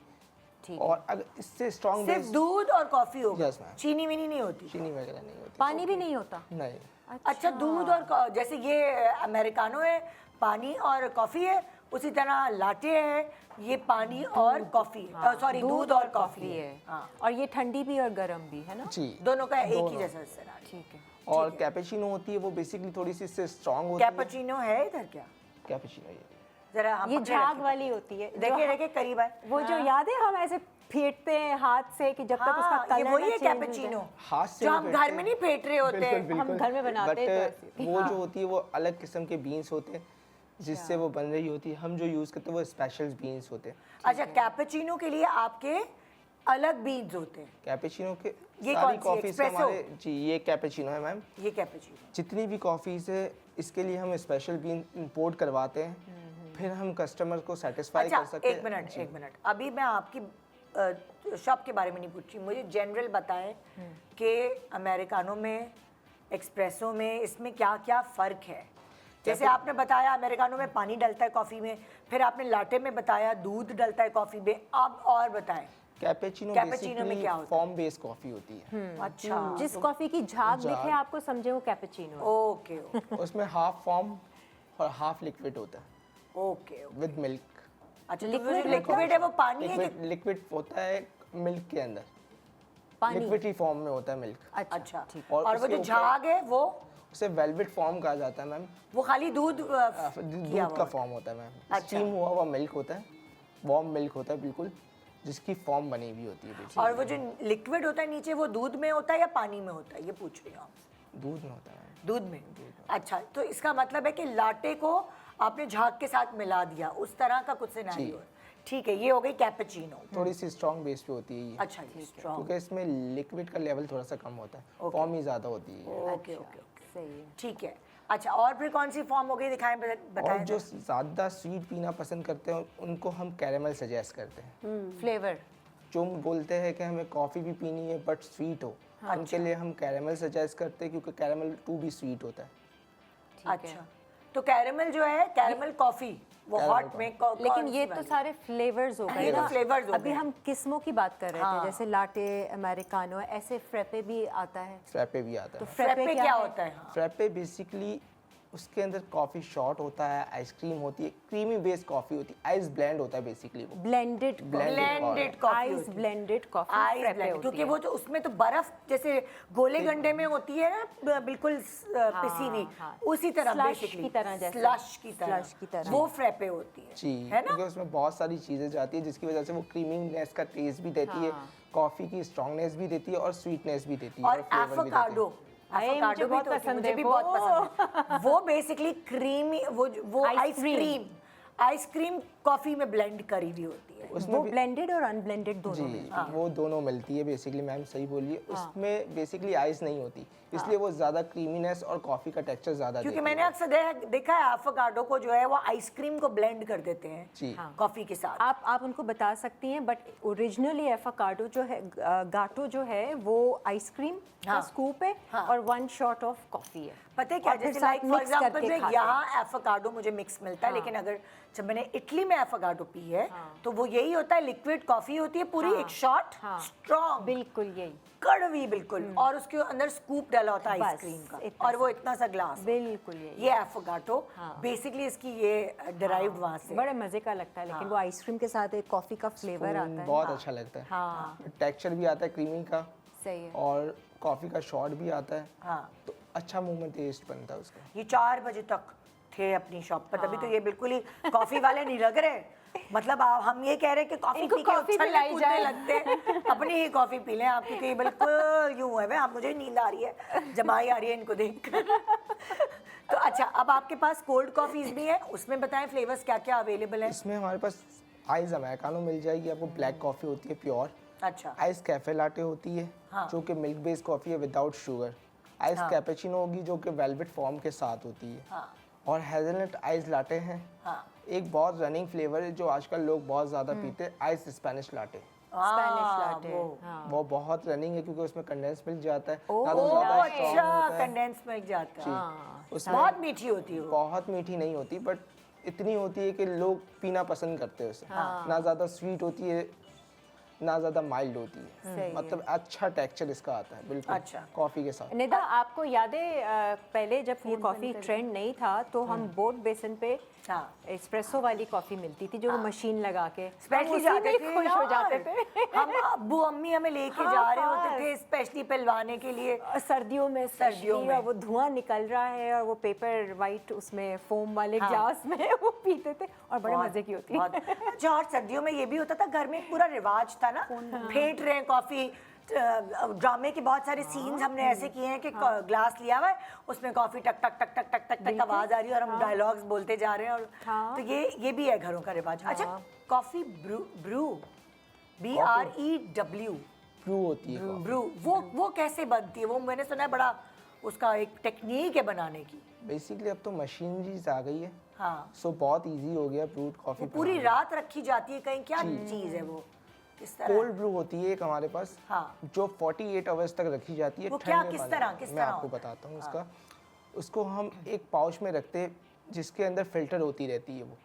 ठीक। और अगर इससे स्ट्रॉन्ग सिर्फ बेस, दूध और कॉफ़ी होगा, Yes, ma'am। चीनी वीनी नहीं होती। चीनी वगैरह नहीं होती। पानी भी नहीं होता। नहीं, अच्छा, दूध और जैसे ये अमेरिकानो है, पानी और कॉफ़ी है, उसी तरह लाटे है, ये पानी और कॉफ़ी है, सॉरी दूध और कॉफ़ी है। हाँ, और ये ठंडी भी और गर्म भी है ना। जी। दोनों का एक ही जैसा सिनारियो। ठीक है। और कैपेचिनो होती है, वो बेसिकली थोड़ी सी इससे स्ट्रॉन्ग होती है। कैपुचिनो है इधर क्या? कैपेचिनो ये जरा हम ये पकड़े झाग रखें। वाली होती है। देखिए देखिए करीब आए। वो जो याद है हम ऐसे फेंटते हैं हाथ से कि जब तक उसका हाँ, कलर ये वही ना है change हो जाए। कैपुचिनो, हाथ से जो भी हम फेंटते घर में नहीं फेंट रहे होते हैं। बिल्कुल, हम घर में बनाते हैं तो बट वो जो होती है वो अलग किस्म के बीन्स होते हैं जिससे वो बन रही होती है। हम जो यूज़ करते हैं वो स्पेशल बीन्स होते हैं। अच्छा, कैपुचिनो के लिए आपके अलग बीन्स होते हैं। कैपेचिनो के ये सारी कौन सी, कॉफ़ीज़ का espresso? हमारे जी, ये कैपेचिनो है मैम। ये कैपुचिनो। जितनी भी कॉफ़ीज़ है इसके लिए हम स्पेशल बीन इंपोर्ट करवाते हैं, फिर हम कस्टमर को सेटिस्फाई कर अच्छा, सकते हैं। एक मिनट, अभी मैं आपकी शॉप के बारे में नहीं पूछ रही, मुझे जनरल बताएं कि अमेरिकानो में, एक्सप्रेसो में, इसमें क्या क्या फ़र्क है। जैसे आपने बताया अमेरिकानो में पानी डलता है कॉफ़ी में, फिर आपने लाटे में बताया दूध डलता है कॉफ़ी में, अब और बताएं। कैपेचिनो कैपेचिनो में बेसिकली क्या होता है? फॉर्म बेस्ड कॉफ़ी होती है। अच्छा, जिस कॉफी की झाग दिखे आपको समझे वो कैपुचिनो। ओके ओके उसमें हाफ फॉर्म और हाफ लिक्विड होता है ओके। With milk. अच्छा, तो वो जो लिक्विड है वो पानी है कि? लिक्विड होता है मिल्क के अंदर, पानी। लिक्विडी फॉर्म में होता है मिल्क। अच्छा, ठीक। और और वो उसके जो ऊपर- झाग है वो उसे वेलवेट फॉर्म कहा जाता है मैम। वो खाली दूध किया दूध हुआ का होता फॉर्म होता है मैम। अच्छा। स्टीम हुआ हुआ मिल्क होता है, वार्म मिल्क होता है बिल्कुल, जिसकी फॉर्म बनी हुई होती है है। basically। और वो जो लिक्विड होता है नीचे वो दूध में होता है या पानी में होता है, ये पूछ रही हूँ आपसे। दूध में होता है। दूध में। अच्छा, तो इसका मतलब है कि लाटे को आपने झाग के साथ मिला दिया, उस तरह का कुछ सिनेरियो है। ठीक है, ये हो गई कैपेचिनो। थोड़ी सी स्ट्रॉन्ग बेस पे होती है ये, अच्छा जी, स्ट्रॉन्ग। क्योंकि इसमें लिक्विड का लेवल थोड़ा सा कम होता है, फॉर्म ही ज़्यादा होती है ये। ओके ओके सही है। ठीक है। अच्छा, और फिर कौन सी फॉर्म हो गई, दिखाएं और बताएं जो ज़्यादा स्वीट पीना पसंद करते हैं उनको हम कैरेमल सजेस्ट करते हैं। फ्लेवर। जो हम बोलते हैं कि हमें कॉफ़ी भी पीनी है बट स्वीट हो, उनके लिए हम कैरेमल सजेस्ट करते हैं, क्योंकि कैरेमल टू भी स्वीट होता है। अच्छा, तो कैरेमल जो है, कैरेमल कॉफी वो हॉट में लेकिन ये तो सारे फ्लेवर्स हो गए ये तो ना। फ्लेवर्स हो अभी गए। हम किस्मों की बात कर रहे थे, जैसे लाटे, अमेरिकानो, ऐसे फ्रेपे भी आता है। फ्रैपे भी आता तो है। फ्रैपे क्या है? होता है? हाँ। फ्रैपे बेसिकली उसके अंदर कॉफ़ी शॉट होता है, आइसक्रीम होती है, क्रीमी बेस्ड कॉफ़ी होती है, आइस ब्लेंड होता है बेसिकली वो। Blended blended coffee ice blended coffee ice frappe blend, होती क्योंकि है। वो जो उसमें तो बर्फ जैसे गोले गंडे में होती है ना, बिल्कुल पिसी हुई, हाँ। उसी तरह Slush बेसिकली की तरह जैसे। स्लश की Slush की तरह। वो फ्रैपे होती है जी, है ना। क्योंकि उसमें बहुत सारी चीज़ें जाती है जिसकी वजह से वो क्रीमीनेस का टेस्ट भी देती है, कॉफ़ी की स्ट्रॉन्गनेस भी देती है और स्वीटनेस भी देती है और flavor भी देती है। एवोकाडो, मुझे एवोकाडो भी बहुत तो होती है, पसंद मुझे है भी वो। बहुत पसंद है। वो बेसिकली क्रीमी, वो आइसक्रीम। आइसक्रीम कॉफी में ब्लेंड करी हुई होती है। उसमें वो भी ब्लेंडेड और अनब्लेंडेड दोनों जी में। वो दोनों मिलती है बेसिकली, मैम सही बोलिए। उसमें बेसिकली आइस नहीं होती, इसलिए वो ज़्यादा क्रीमीनेस और कॉफ़ी का टेक्सचर ज़्यादा क्योंकि देती मैंने है। अक्सर देखा है एवोकाडो को जो है वो आइसक्रीम को ब्लेंड कर देते हैं जी कॉफी के साथ। आप उनको बता सकती हैं, बट ओरिजिनली एवोकाडो जो है, गाटो जो है वो आइसक्रीम का हाँ। स्कूप है और 1 शॉट ऑफ कॉफी है। पता है क्या, और फिर जैसे साथ लाइक फॉर mix एग्जांपल करके में खाते यहाँ एवोकाडो मुझे मिक्स मिलता है, लेकिन अगर जब मैंने इटली में एवोकाडो पी है तो वो यही होता है, लिक्विड कॉफी होती है पूरी, एक शॉट स्ट्रॉन्ग बिल्कुल यही, कड़वी बिल्कुल, और उसके अंदर स्कूप डाला होता है बस, आइसक्रीम का, इतना और वो इतना सा ग्लास। बिल्कुल यही। ये एवोकाडो बेसिकली इसकी ये डिराइव्ड वहाँ से। बड़े मजे का लगता है, लेकिन वो आइसक्रीम के साथ एक कॉफी का फ्लेवर आता है। बहुत अच्छा लगता है। हाँ टेक्सचर भी आता है क्रीमी का सही है। और कॉफ़ी का शॉट भी आता है, हाँ, तो अच्छा मुंह में टेस्ट बनता है उसका। ये 4 बजे तक थे अपनी शॉप पर, तभी तो ये बिल्कुल ही कॉफी वाले नहीं लग रहे। मतलब हम ये कह रहे हैं कि कॉफी इनको पी के कॉफी उछलने पिलाई कूदने जाए। लगते हैं, अपनी ही कॉफी पी लें आप, क्योंकि ये बिल्कुल यूं है। आप मुझे नींद आ रही है, जमाई आ रही है इनको देखकर। तो अच्छा, अब आपके पास कोल्ड कॉफीज भी है, उसमें बताएं फ्लेवर्स क्या क्या अवेलेबल है। इसमें हमारे पास आइस अमेरिकानो मिल जाएगी आपको, ब्लैक कॉफ़ी होती है प्योर, अच्छा, आइस कैफे लाटे होती है जो कि मिल्क बेस्ड कॉफ़ी है विदाउट शुगर, आइस कैपेचिनो होगी जो कि वेलवेट फॉर्म के साथ होती है, और हेज़लनट आइस लाटे हैं। एक बहुत रनिंग फ्लेवर है जो आजकल लोग बहुत ज़्यादा पीते हैं, ice Spanish latte. Spanish latte. वो बहुत रनिंग है क्योंकि उसमें कंडेंस मिल्क जाता है, ना ओ तो ज़्यादा strong अच्छा, होता है। कंडेंस मिल्क जाता है, उसमें बहुत मीठी होती है वो। बहुत मीठी नहीं होती, बट इतनी होती है कि लोग पीना पसंद करते हैं उसे। ना ज़्यादा स्वीट होती है ना ज़्यादा माइल्ड होती है, मतलब अच्छा टेक्सचर इसका आता है बिल्कुल अच्छा। कॉफ़ी के साथ। निदा, आपको याद है पहले जब ये कॉफ़ी ट्रेंड नहीं था तो हम बोट बेसन पे हाँ। एस्प्रेसो वाली कॉफ़ी मिलती थी जो वो मशीन लगा के स्पेशली उसी जाते में थे, खुश हो जाते यार। थे। हम अब्बू अम्मी हमें लेके जा रहे होते थे स्पेशली पिलवाने के लिए। सर्दियों में सर्दियों में। और वो धुआं निकल रहा है और वो पेपर वाइट उसमें फोम वाले ग्लास में वो पीते थे और बड़े मजे की होती बहुत। अच्छा, और सर्दियों में ये भी होता था, घर में एक पूरा रिवाज था ना, फेंट रहे हैं कॉफी। ड्रामे के बहुत सारे सीन्स हमने ऐसे किए हैं कि ग्लास लिया हुआ है, उसमें कॉफी टक टक टक टक टक टक टक आवाज आ रही है और हम डायलॉग्स बोलते जा रहे हैं, और तो ये भी है घरों का रिवाज। अच्छा, कॉफी ब्रू BREW ब्रू होती है coffee। ब्रू, वो कैसे बनती है? वो मैंने सुना है बड़ा उसका एक टेक्निक है बनाने की। बेसिकली अब तो मशीनरीज आ गई है, हाँ, सो बहुत इजी हो गया ब्रूड कॉफ़ी। पूरी रात रखी जाती है कहीं, क्या चीज है वो, किस तरह? कोल्ड ब्रू होती है एक हमारे पास, हाँ। जो 48 आवर्स तक रखी जाती है वो क्या, ठंडे किस पानी तरह, में। किस मैं तरह आपको होता है? बताता हूँ उसका। उसको हम एक पाउच में रखते हैं जिसके अंदर फिल्टर होती रहती है, वो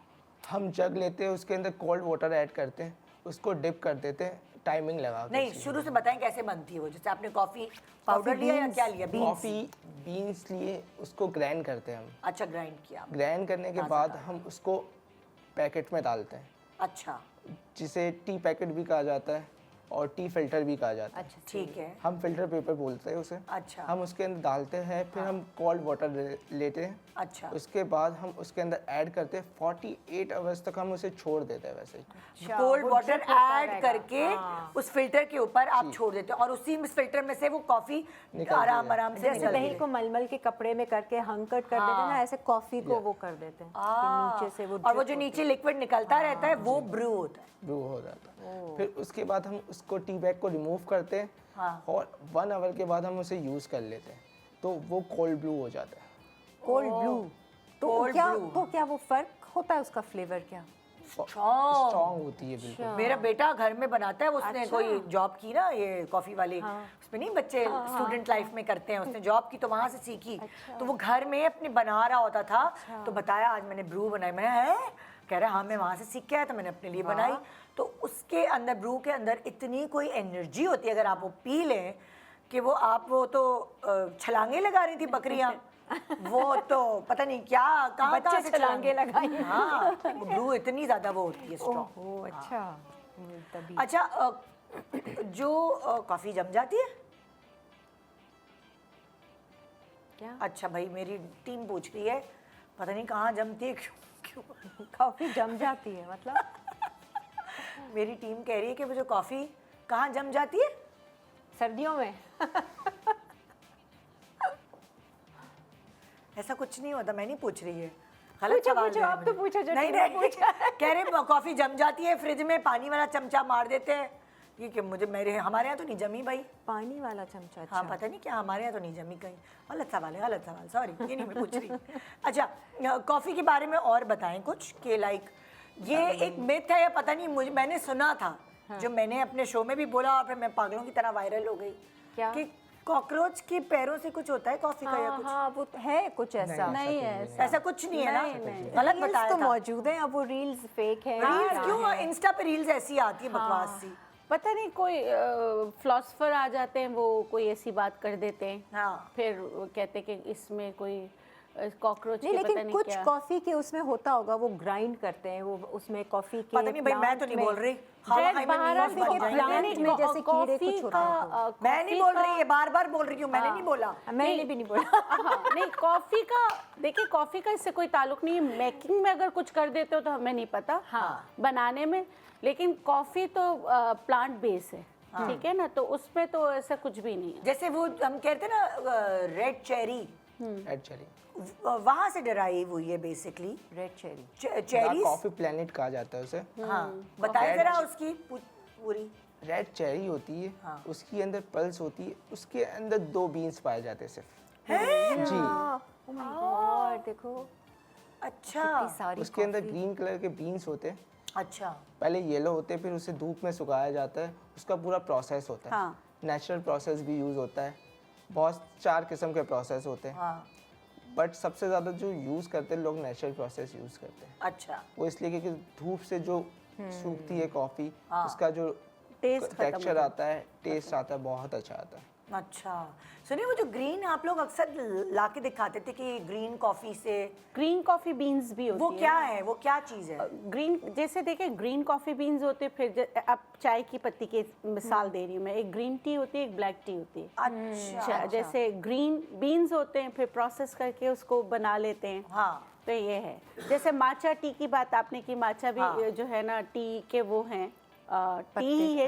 हम जग लेते हैं, उसके अंदर कोल्ड वाटर ऐड करते हैं, उसको डिप कर देते हैं टाइमिंग लगा के। नहीं, शुरू से बताएं कैसे बनती है वो। जैसे आपने कॉफी पाउडर लिया या क्या लिया? कॉफ़ी बीन्स लिए उसको ग्राइंड करते हैं हम। अच्छा, ग्राइंड किया। ग्राइंड करने के बाद हम उसको पैकेट में डालते हैं, अच्छा, जिसे टी पैकेट भी कहा जाता है, और टी फिल्टर भी कहा जाता है। अच्छा ठीक है। हम फिल्टर पेपर बोलते हैं उसे। अच्छा। हम उसके अंदर डालते हैं, फिर हम कोल्ड वाटर लेते हैं। अच्छा। उसके बाद हम उसके अंदर ऐड करते हैं, 48 आवर्स तक हम उसे छोड़ देते हैं वैसे ही। कोल्ड वो वाटर drip होता ऐड रहेगा। करके हाँ। उस फिल्टर के ऊपर आप छोड़ देते हो और उसी फिल्टर में से वो कॉफी निकलती आराम है। आराम से जैसे निकलती दही है। को मलमल के कपड़े में करके हंकट कर देते हैं ना, ऐसे कॉफी को वो कर देते हैं कि नीचे से वो और वो drip जो होती नीचे लिक्विड निकलता रहता है वो ब्रू होता है। ब्रू हो जाता है। फिर उसके बाद हम उसको टी बैग को रिमूव करते हैं और 1 आवर के बाद हम उसे यूज़ कर लेते हैं, तो वो कोल्ड ब्रू हो जाता है। Cold blue. तो Cold क्या brew। तो क्या वो फर्क होता है उसका फ्लेवर क्या? स्ट्रॉन्ग होती है बिल्कुल। मेरा बेटा घर में बनाता है, उसने कोई जॉब की ना ये कॉफी वाली, उसमें नहीं बच्चे स्टूडेंट लाइफ में करते हैं, उसने जॉब की तो वहां से सीखी। तो वो घर में अपने बना रहा होता था, तो बताया आज मैंने ब्रू बनाई। मैं है कह रहा हाँ मैं वहां से सीख के आया, तो मैंने अपने लिए बनाई। तो उसके अंदर ब्रू के अंदर इतनी कोई एनर्जी होती है अगर आप वो पी लें कि वो आप वो तो छलांगे लगा रही थी बकरियां वो तो पता नहीं क्या कहाँ बच्चे से छलांगे लगाई। हाँ ब्रू इतनी ज्यादा वो होती है स्ट्रॉन्ग। ओह अच्छा। तभी अच्छा जो कॉफी जम जाती है? क्या अच्छा भाई मेरी टीम पूछ रही है पता नहीं कहाँ जमती है क्यों कॉफी जम जाती है मतलब? मेरी टीम कह रही है कि वो जो कॉफी कहाँ जम जाती है? सर्दियों में। ऐसा कुछ नहीं होता, मैं नहीं पूछ रही है। पूछो, सवाल पूछो, है आप तो मुझे। पूछो जो नहीं टीम ने नहीं कह रहे कॉफी जम जाती है, फ्रिज में पानी वाला चमचा मार देते हैं। ये कि मुझे मेरे हमारे यहाँ तो नहीं जमी भाई। पानी वाला चमचा? अच्छा। हाँ पता नहीं क्या हमारे यहाँ तो नहीं जमी कहीं। गलत सवाल है, गलत सवाल, सॉरी ये नहीं मैं पूछ रही। अच्छा कॉफ़ी के बारे में और बताएं कुछ कि लाइक ये एक मिथ है या पता नहीं, मुझे मैंने सुना था जो मैंने अपने शो में भी बोला और फिर मैं पागलों की तरह वायरल हो गई क्या? कि कॉकरोच के पैरों से कुछ होता है कॉफ़ी का या हाँ कुछ? हाँ वो है कुछ ऐसा। नहीं है ऐसा कुछ नहीं है ना? नहीं। गलत रील्स बताया तो था। मौजूद हैं, अब वो रील्स फेक है। रील्स क्यों इंस्टा पे रील्स ऐसी आती है बकवास सी? पता नहीं कोई फिलोसफर आ जाते हैं, वो कोई ऐसी बात कर देते हैं, हाँ फिर वो कहते हैं कि इसमें कोई कॉकरोच नहीं के पता लेकिन नहीं कुछ क्या। कॉफी के उसमें होता होगा, वो ग्राइंड करते हैं, वो उसमें कॉफी के पता नहीं भाई मैं तो नहीं बोल रही। शायद बाहर न्यूज़ बन के जाएंगे। प्लांट में जैसे कीड़े कुछ होते हैं मैं नहीं बोल रही है, बार बार बोल रही हूँ, मैंने नहीं बोला। मैंने भी नहीं बोला। हाँ नहीं कॉफी का देखिए, कॉफी का इससे कोई ताल्लुक नहीं है। मेकिंग में अगर कुछ कर देते हो तो हमें नहीं पता, हाँ बनाने में, लेकिन कॉफी तो प्लांट बेस है, ठीक है ना, तो उसमें तो ऐसा कुछ भी नहीं है। जैसे वो हम कहते हैं ना रेड चेरी, एक्चुअली वहां से डराइव हुई है basically red cherry. Cherry. Coffee planet कहा जाता है उसे। हाँ बताइए जरा उसकी पूरी। रेड चेरी होती है, उसके अंदर पल्स होती है, उसके अंदर 2 बीन्स पाए जाते हैं सिर्फ। जी। ओह माय गॉड देखो अच्छा कितनी सारी उसके अंदर ग्रीन कलर के बीन्स होते हैं, अच्छा पहले येलो होते हैं, फिर उसे धूप में सुखाया जाता है, उसका पूरा प्रोसेस होता है। हाँ। नेचुरल प्रोसेस भी यूज़ होता है, बहुत 4 किस्म के प्रोसेस होते हैं, हाँ बट सबसे ज़्यादा जो यूज़ करते हैं लोग नेचुरल प्रोसेस यूज़ करते हैं। अच्छा वो इसलिए क्योंकि धूप से जो सूखती है कॉफ़ी, उसका जो टेस्ट खत्म टेक्सचर आता है, टेस्ट आता है, बहुत अच्छा आता है। अच्छा सुनिए वो जो ग्रीन आप लोग अक्सर लाके दिखाते थे कि ग्रीन कॉफी से, ग्रीन कॉफी बीन्स भी होती वो है। क्या है, वो क्या चीज़ है? ग्रीन जैसे देखिए ग्रीन कॉफी बीन्स होते हैं, फिर आप चाय की पत्ती की मिसाल दे रही हूँ मैं, एक ग्रीन टी होती है, एक ब्लैक टी होती है। अच्छा जैसे ग्रीन बीन्स होते हैं, फिर प्रोसेस करके उसको बना लेते हैं। हाँ तो ये है, जैसे माचा टी की बात आपने की, माचा भी जो है ना टी के वो हैं, टी है,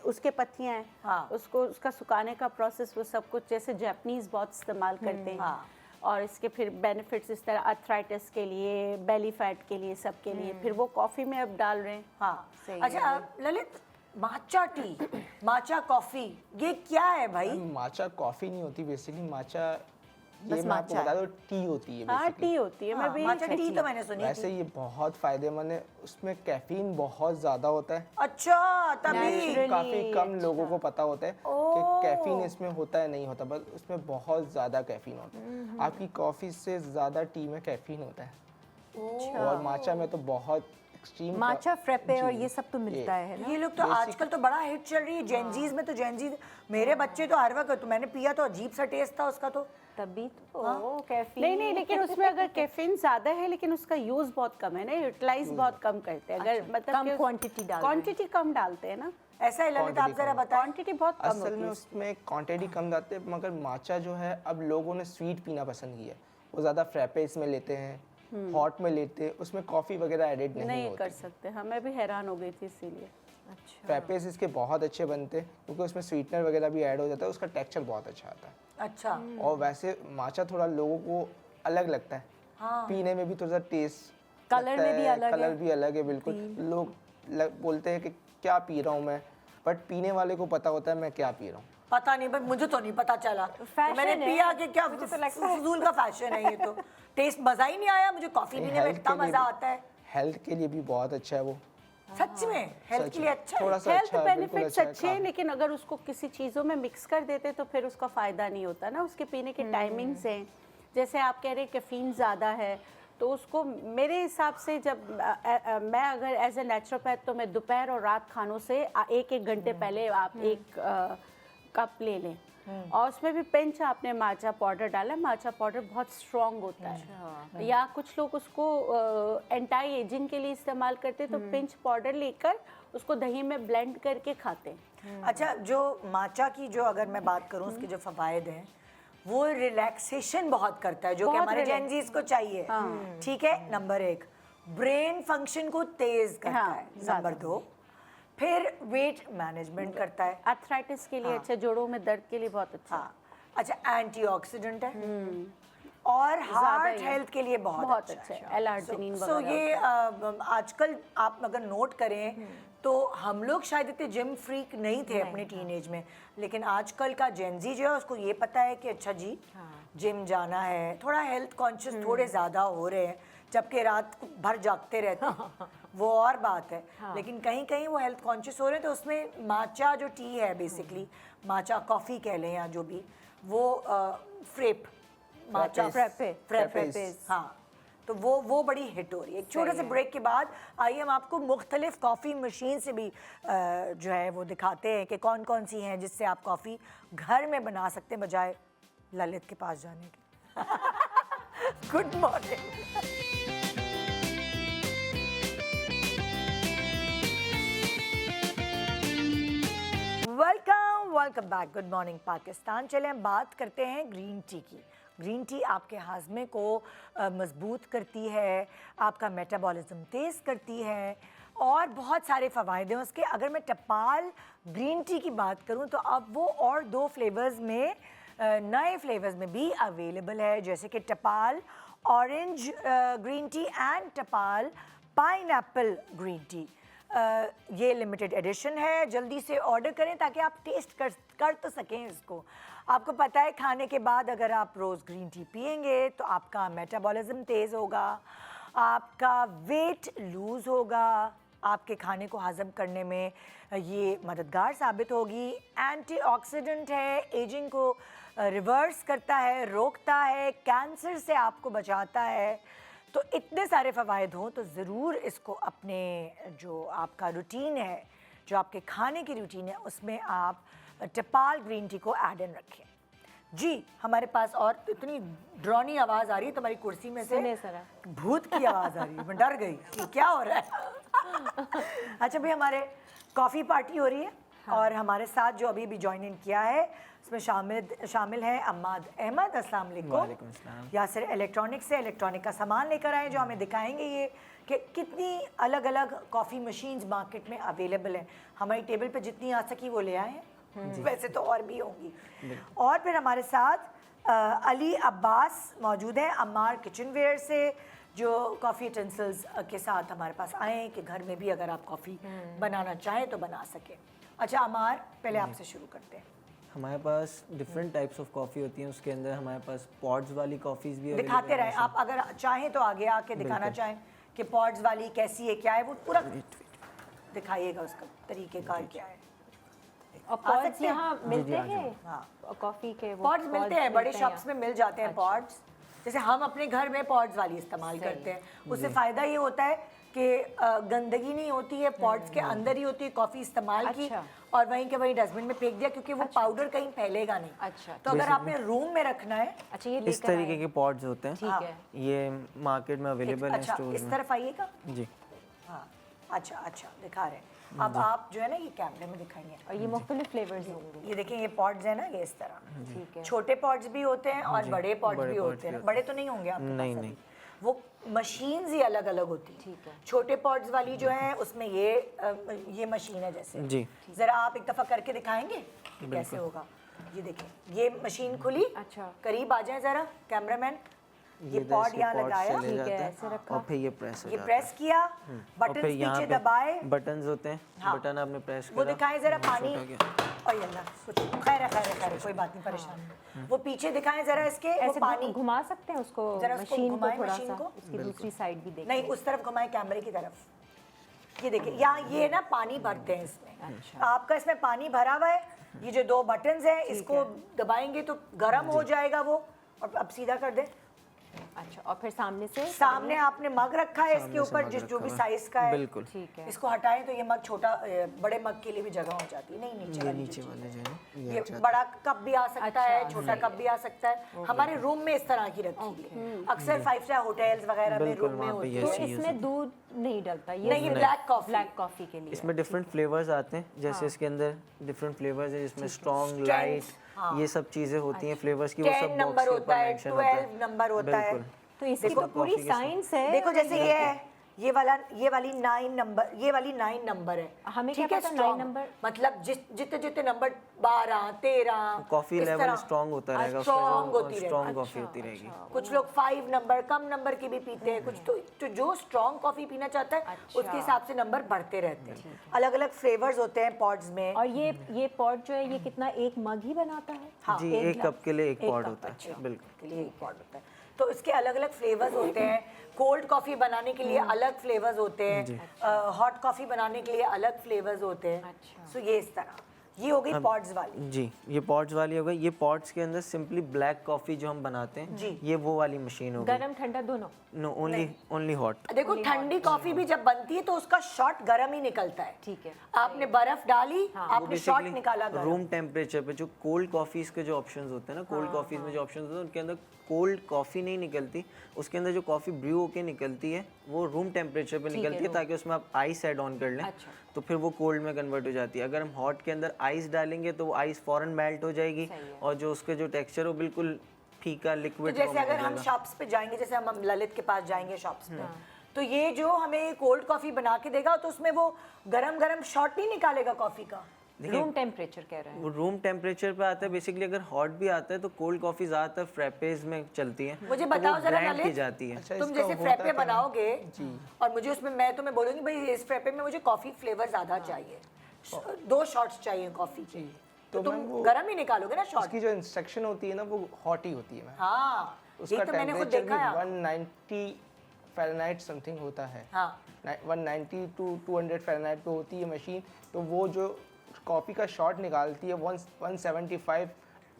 उसके पत्तियां हैं, हाँ। उसको उसका सुखाने का प्रोसेस, वो सब कुछ जैसे जापानीज बहुत इस्तेमाल करते हैं। और इसके फिर बेनिफिट्स इस तरह अर्थराइटिस के लिए, बेली फैट के लिए, सब के लिए, फिर वो कॉफ़ी में अब डाल रहे हैं। हाँ अच्छा ललित माचा टी, माचा कॉफी, ये क्या है भाई? माचा कॉफ़ी नहीं होती बेसिकली, माचा ये बस मैं आपको माचा बता दूं टी होती है हाँ बेसिकली। टी होती है, मैं भी माचा टी तो मैंने सुनी वैसे थी। ये बहुत फायदेमंद है, उसमें कैफीन बहुत ज़्यादा होता है, अच्छा तभी काफ़ी कम लोगों को पता होता है कि कैफीन इसमें होता है नहीं होता, बस उसमें बहुत ज़्यादा कैफीन होता है। आपकी कॉफ़ी से ज़्यादा टी में कैफीन होता है, और माचा में तो बहुत एक्सट्रीम। माचा फ्रेपे और ये सब तो मिलता है ना। ये लोग तो आजकल तो बड़ा हिट चल रही है जेनजीज में, तो जेनजीज मेरे बच्चे तो हर वक्त, तो मैंने पिया तो अजीब सा टेस्ट था उसका, तो तभी तो कैफीन। नहीं, लेकिन उसमें अगर कैफीन ज्यादा है, लेकिन उसका यूज बहुत कम है ना, यूटिलाइज बहुत कम करते हैं। अगर मतलब कम quantity डालते हैं। क्वांटिटी कम डालते हैं ना, ऐसा है ललित, आप जरा बताएं। क्वांटिटी बहुत कम असल होती में है। उसमें क्वांटिटी कम जाते हैं, मगर माचा जो है अब लोगों ने स्वीट पीना पसंद किया है। वो ज़्यादा फ्रैपेस में लेते हैं, हॉट में लेते हैं, उसमें कॉफ़ी वगैरह एडिड नहीं नहीं होती। कर सकते, हाँ मैं भी हैरान हो गई थी इसीलिए। फ्रैपेस इसके बहुत अच्छे बनते हैं क्योंकि उसमें स्वीटनर वगैरह भी ऐड हो जाता है, उसका टेक्सचर बहुत अच्छा आता है। अच्छा, और वैसे माचा थोड़ा लोगों को अलग लगता है, पीने में भी थोड़ा सा टेस्ट, कलर में भी अलग है। कलर भी अलग है बिल्कुल। लोग बोलते हैं कि क्या पी रहा हूँ मैं, बट पीने वाले को पता होता है मैं क्या पी रहा हूँ। पता नहीं, बट मुझे तो नहीं पता चला। तो मैंने है। पिया कि क्या, मुझे तो लगता है। फजूल का फैशन है ये तो। टेस्ट मजा ही नहीं आया मुझे, कॉफी पीने में इतना मजा आता है। हेल्थ के लिए भी बहुत अच्छा है वो। सच में हेल्थ के लिए अच्छा है। थोड़ा सा हेल्थ अच्छा है, बिल्कुल बेनिफिट्स अच्छा है, अच्छे हैं, लेकिन अगर उसको किसी चीज़ों में मिक्स कर देते तो फिर उसका फ़ायदा नहीं होता ना। उसके पीने के टाइमिंग्स हैं, जैसे आप कह रहे हैं कैफीन ज़्यादा है, तो उसको मेरे हिसाब से जब मैं अगर एज ए नेचुरोपैथ, तो मैं दोपहर और रात खानों से एक एक घंटे पहले आप एक कप ले लें, और उसमें भी पिंच आपने माचा पाउडर डाला। माचा पाउडर बहुत स्ट्रॉन्ग होता है, या कुछ लोग उसको एंटी एजिंग के लिए इस्तेमाल करते हैं, तो पिंच पाउडर लेकर उसको दही में ब्लेंड करके खाते हैं। अच्छा, जो माचा की जो अगर मैं बात करूं उसके जो फवायद हैं, वो रिलैक्सेशन बहुत करता है, जो कि बहुत हमारे जेनजीज को चाहिए। ठीक है, नंबर 1 ब्रेन फंक्शन को तेज करता हाँ, है। नंबर 2 फिर वेट मैनेजमेंट करता है। आर्थराइटिस के लिए अच्छा, जोड़ों में दर्द के लिए बहुत अच्छा। हाँ, अच्छा, एंटीऑक्सीडेंट है और हार्ट हेल्थ के लिए बहुत अच्छा है। एल-आर्जिनिन सो वगैरह। ये आजकल आप अगर नोट करें तो हम लोग शायद इतने जिम फ्रीक नहीं थे अपने टीनेज में, लेकिन आजकल का जेनजी जो है उसको ये पता है कि अच्छा जी जिम जाना है। थोड़ा हेल्थ कॉन्शियस थोड़े ज़्यादा हो रहे हैं, जबकि रात भर जागते रहते हैं वो और बात है। लेकिन कहीं कहीं वो हेल्थ कॉन्शियस हो रहे हैं, तो उसमें माचा जो टी है, बेसिकली माचा कॉफ़ी कह लें या जो भी, वो फ्रेप माचा फ्रेपेस, हाँ, तो वो बड़ी हिट हो रही है। एक छोटे से ब्रेक के बाद आइए हम आपको मुख्तलिफ कॉफ़ी मशीन से भी जो है वो दिखाते हैं कि कौन कौन सी हैं जिससे आप कॉफ़ी घर में बना सकते हैं बजाय ललित के पास जाने के। Good morning. Welcome back. Good morning Pakistan. चले हम बात करते हैं ग्रीन टी की। ग्रीन टी आपके हाजमे को मजबूत करती है, आपका मेटाबॉलिज्म तेज़ करती है और बहुत सारे फ़वायदे हैं उसके। अगर मैं टपाल ग्रीन टी की बात करूं तो अब वो और 2 फ्लेवर्स में, नए फ्लेवर्स में भी अवेलेबल है, जैसे कि टपाल ऑरेंज ग्रीन टी एंड टपाल पाइनएप्पल ग्रीन टी। ये लिमिटेड एडिशन है, जल्दी से ऑर्डर करें ताकि आप टेस्ट कर तो सकें इसको। आपको पता है खाने के बाद अगर आप रोज़ ग्रीन टी पिएंगे तो आपका मेटाबॉलिज्म तेज़ होगा, आपका वेट लूज़ होगा, आपके खाने को हज़म करने में ये मददगार साबित होगी। एंटीऑक्सीडेंट है, एजिंग को रिवर्स करता है, रोकता है, कैंसर से आपको बचाता है। तो इतने सारे फ़वायद हों तो ज़रूर इसको अपने जो आपका रूटीन है, जो आपके खाने की रूटीन है, उसमें आप टपाल ग्रीन टी को ऐड इन रखें। जी, हमारे पास और इतनी ड्रॉनी आवाज़ आ रही है तुम्हारी कुर्सी में से, भूत की आवाज़ आ रही है, मैं डर गई कि क्या हो रहा है। अच्छा भाई, हमारे कॉफ़ी पार्टी हो रही है और हमारे साथ जो अभी भी ज्वाइन इन किया है उसमें शामिल है अम्माद अहमद। अस्सलाम वालेकुम। यासिर इलेक्ट्रॉनिक से इलेक्ट्रॉनिक का सामान लेकर आए जो हमें दिखाएंगे ये कि कितनी अलग अलग कॉफ़ी मशीन्स मार्केट में अवेलेबल हैं। हमारी टेबल पे जितनी आ सकी वो ले आए हैं, वैसे तो और भी होंगी। और फिर हमारे साथ अली अब्बास मौजूद हैं अम्मार किचन वेयर से, जो कॉफ़ी यूटेंसिल्स के साथ हमारे पास आए हैं कि घर में भी अगर आप कॉफ़ी बनाना चाहें तो बना सकें। अच्छा अम्मार, पहले आपसे शुरू करते हैं। हमारे पास डिफरेंट टाइप्स ऑफ कॉफ़ी होती हैं, उसके अंदर हमारे पास पॉड्स वाली कॉफ़ीज़ भी दिखाते रहें आप, अगर चाहें तो आगे आके दिखाना चाहें कि पॉड्स वाली कैसी है, क्या है, वो पूरा दिखाइएगा, उसका तरीक़ेकार क्या है। और पॉड्स यहाँ मिलते हैं हाँ, कॉफ़ी के, पॉड्स मिलते हैं, बड़े शॉप्स में मिल जाते हैं पॉड्स। जैसे हम अपने घर में पॉड्स वाली इस्तेमाल करते हैं, उससे फ़ायदा ये होता है कि गंदगी नहीं होती है, पॉड्स के अंदर ही होती है कॉफ़ी इस्तेमाल की, और वहीं के वहीं डस्टबिन में फेंक दिया, क्योंकि वो पाउडर कहीं फैलेगा नहीं। अच्छा, तो अगर आपने रूम में रखना है, अच्छा ये इस तरीके के पॉड्स होते हैं, ठीक है, ये मार्केट में अवेलेबल हैं अच्छा स्टोर्स इस में। तरफ आइएगा। जी हाँ, अच्छा दिखा रहे हैं। अब आप जो है ना ये कैमरे में दिखाएंगे, और ये मुख्तलिफ फ्लेवर्स होंगे। ये देखें ये पॉड्स है ना, ये इस तरह ठीक है। छोटे पॉड्स भी होते हैं और बड़े पॉड्स बड़े भी pods होते भी हैं। होते बड़े तो नहीं होंगे आपके नहीं, पास नहीं। अभी। वो मशीन्स ही अलग अलग होती हैं। ठीक है। छोटे पॉड्स वाली जो है उसमें ये मशीन है जैसे। जी। जरा आप एक दफ़ा करके दिखाएंगे कि कैसे होगा। ये देखें ये मशीन खुली, अच्छा। करीब आ जाए ज़रा कैमरामैन। ये इधर पॉड से यहाँ pod लगाया, चले ठीक जाता है, है, ऐसे रखा। और फिर ये प्रेस हो ये जाता है। प्रेस किया, और बटन फिर यहाँ पीछे पे दबाए। बटन्स होते हैं, हाँ। बटन आपने प्रेस वो करा, दिखाएं जरा पानी। छोटा गया। और अल्लाह कुछ खैर है, खैर है, खैर है, कोई बात नहीं, परेशान नहीं। वो पीछे दिखाएं जरा इसके, वो ऐसे पानी घुमा सकते हैं उसको, जरा उसको मशीन को घुमाएं, थोड़ा मशीन सा, को। उसकी दूसरी साइड भी देखें। नहीं उस तरफ घुमाएं, कैमरे की तरफ। ये देखिए यहाँ ये ना पानी भरते हैं इसमें। अच्छा। आपका इसमें पानी भरा हुआ है, ये जो दो बटन्स हैं इसको दबाएंगे तो गर्म हो जाएगा वो। और अब सीधा कर दे। अच्छा, और फिर सामने से सामने आपने मग रखा है इसके सामने से ऊपर मग जिस जो रखा भी हुआ है। साइज का है। बिल्कुल। ठीक है। इसको हटाएं तो ये मग छोटा, बड़े मग के लिए भी जगह हो जाती है। नहीं नीचे ये वाली नीचे जो वाले चीज़ जो है है। ये बड़ा कप भी आ सकता है, छोटा कप भी आ सकता है। ओके। हमारे रूम में इस तरह की रखी है। अक्सर 5 स्टार होटल्स वगैरह में बिल्कुल, रूम में वहाँ पे होती ये तो है। ऐसी इसमें दूध नहीं डलता, ये नहीं, ये ब्लैक कॉफी। ब्लैक कॉफी के लिए। इसमें डिफरेंट फ्लेवर्स आते हैं, जैसे इसके अंदर डिफरेंट फ्लेवर्स है, जिसमें स्ट्रॉन्ग, लाइट, ये सब चीज़ें होती हैं फ्लेवर्स की। वो 10 सब नंबर बॉक्स के होता ऊपर है, मेंशन होता है। 12 नंबर होता है। बिल्कुल। तो इसकी देखो, तो पूरी कॉफी के साथ। साइंस है। देखो जैसे ये है, ये वाली 9 नंबर, ये वाली 9 नंबर है। हमें ठीक क्या है, पता 9 strong। नंबर? मतलब जितने जितने नंबर 12, 13 कॉफी इस लेवल तरह स्ट्रॉन्ग होता रहेगा, स्ट्रॉन्ग होती रहेगी। स्ट्रॉन्ग कॉफी होती रहेगी। कुछ लोग 5 नंबर कम नंबर की भी पीते हैं, कुछ तो जो स्ट्रॉन्ग कॉफी पीना चाहता है उसके हिसाब से नंबर बढ़ते रहते हैं। अलग अलग फ्लेवर्स होते हैं पॉड्स में। और ये पॉट जो है ये कितना, एक मग ही बनाता है? हाँ, जी, एक कप के लिए एक पॉड होता है। बिल्कुल। के लिए एक पॉड होता है। तो इसके अलग अलग फ्लेवर्स होते हैं। कोल्ड कॉफ़ी बनाने के लिए अलग फ्लेवर्स होते हैं, हॉट कॉफ़ी बनाने के लिए अलग फ्लेवर्स होते हैं। अच्छा। सो ये इस तरह, ये हो गई पॉड्स वाली। जी, ये पॉड्स वाली हो गई। ये पॉड्स के अंदर सिंपली ब्लैक कॉफ़ी जो हम बनाते हैं, जी। ये वो वाली मशीन हो गई। गरम ठंडा दोनों? No, only hot. देखो ठंडी कॉफ़ी भी जब बनती है तो उसका शॉट गर्म ही निकलता है। ठीक है। आपने बर्फ डाली, आपने शॉट निकाला गर्म। रूम टेम्परेचर पे जो कोल्ड कॉफ़ीज़ के जो ऑप्शंस होते हैं ना, कोल्ड कॉफ़ीज़ में जो ऑप्शंस होते हैं उनके अंदर कोल्ड कॉफ़ी नहीं निकलती, उसके अंदर जो कॉफ़ी ब्रू होके निकलती है वो रूम टेम्परेचर पे निकलती है, ताकि उसमें आप आइस ऐड ऑन कर लें। अच्छा। तो फिर वो कोल्ड में कन्वर्ट हो जाती है। अगर हम हॉट के अंदर आइस डालेंगे तो वो आइस फ़ौरन मेल्ट हो जाएगी, और जो उसके जो टेक्सचर हो बिल्कुल फीका तो लिक्विड जैसे अगर हम शॉप्स पे जाएंगे, जैसे हम ललित के पास जाएंगे शॉप्स पे, तो ये जो हमें कोल्ड कॉफ़ी बना के देगा तो उसमें वो गरम गरम शॉट नहीं निकालेगा कॉफ़ी का। रूम टेम्परेचर कह रहे हैं? वो रूम टेम्परेचर पे आता है बेसिकली। अगर हॉट भी आता है तो कोल्ड कॉफ़ी ज़्यादातर फ्रैपेज में चलती है, मुझे तो बताओ वो जरा ब्रांड की ललित, जाती है। अच्छा, तुम इसका जैसे होता फ्रैपे क्या है? बनाओगे जी। और मुझे उसमें मैं तुम्हें बोलूंगी भाई इस फ्रैपे में मुझे कॉफ़ी फ्लेवर ज़्यादा चाहिए, 2 शॉट्स चाहिए कॉफ़ी के, तो तो तुम मैम वो- गरम ही निकालोगे ना शॉट। इसकी जो इंस्ट्रक्शन होती है ना वो हॉट ही होती है मैम। हाँ, उसका ये तो मैंने खुद टेम्परेचर देखा भी है। 190 फ़ारेनहाइट समथिंग होता है। हाँ 190 टू 200 फ़ारेनहाइट पे होती है मशीन। तो वो जो कॉफ़ी का शॉट निकालती है 175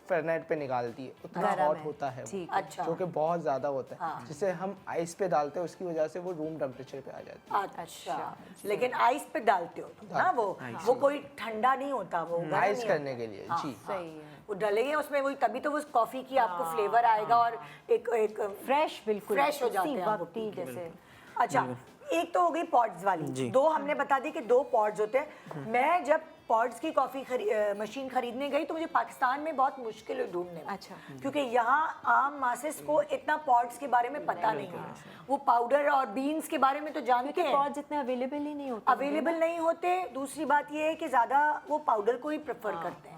फ़ारेनहाइट पे निकालती है। उतना हॉट होता है वो, ठीक अच्छा जो कि बहुत ज़्यादा होता है। जिसे हम आइस पे डालते हैं उसकी वजह से वो रूम टेम्परेचर पे आ जाती है। अच्छा, लेकिन आइस पे डालते हो तुम ना, वो कोई ठंडा नहीं होता, वो गर्म आइस ही करने के लिए जी। सही है। वो डलेंगे उसमें, वही तभी तो वो कॉफ़ी की आपको फ्लेवर आएगा और एक फ्रेश, बिल्कुल फ्रेश हो जाते उसी हैं वो वक्त ही जैसे। अच्छा, एक तो हो गई पॉड्स वाली, 2 हमने बता दी कि 2 पॉड्स होते हैं। मैं जब पॉड्स की कॉफ़ी मशीन खरीदने गई तो मुझे पाकिस्तान में बहुत मुश्किल है ढूंढने में। अच्छा। क्योंकि यहाँ आम मासेस को इतना पॉड्स के बारे में पता नहीं है। वो पाउडर और बीन्स के बारे में तो जानते हैं, पॉट जितने अवेलेबल ही नहीं होते। अवेलेबल नहीं होते। दूसरी बात ये है कि ज़्यादा वो पाउडर को ही प्रेफर करते हैं।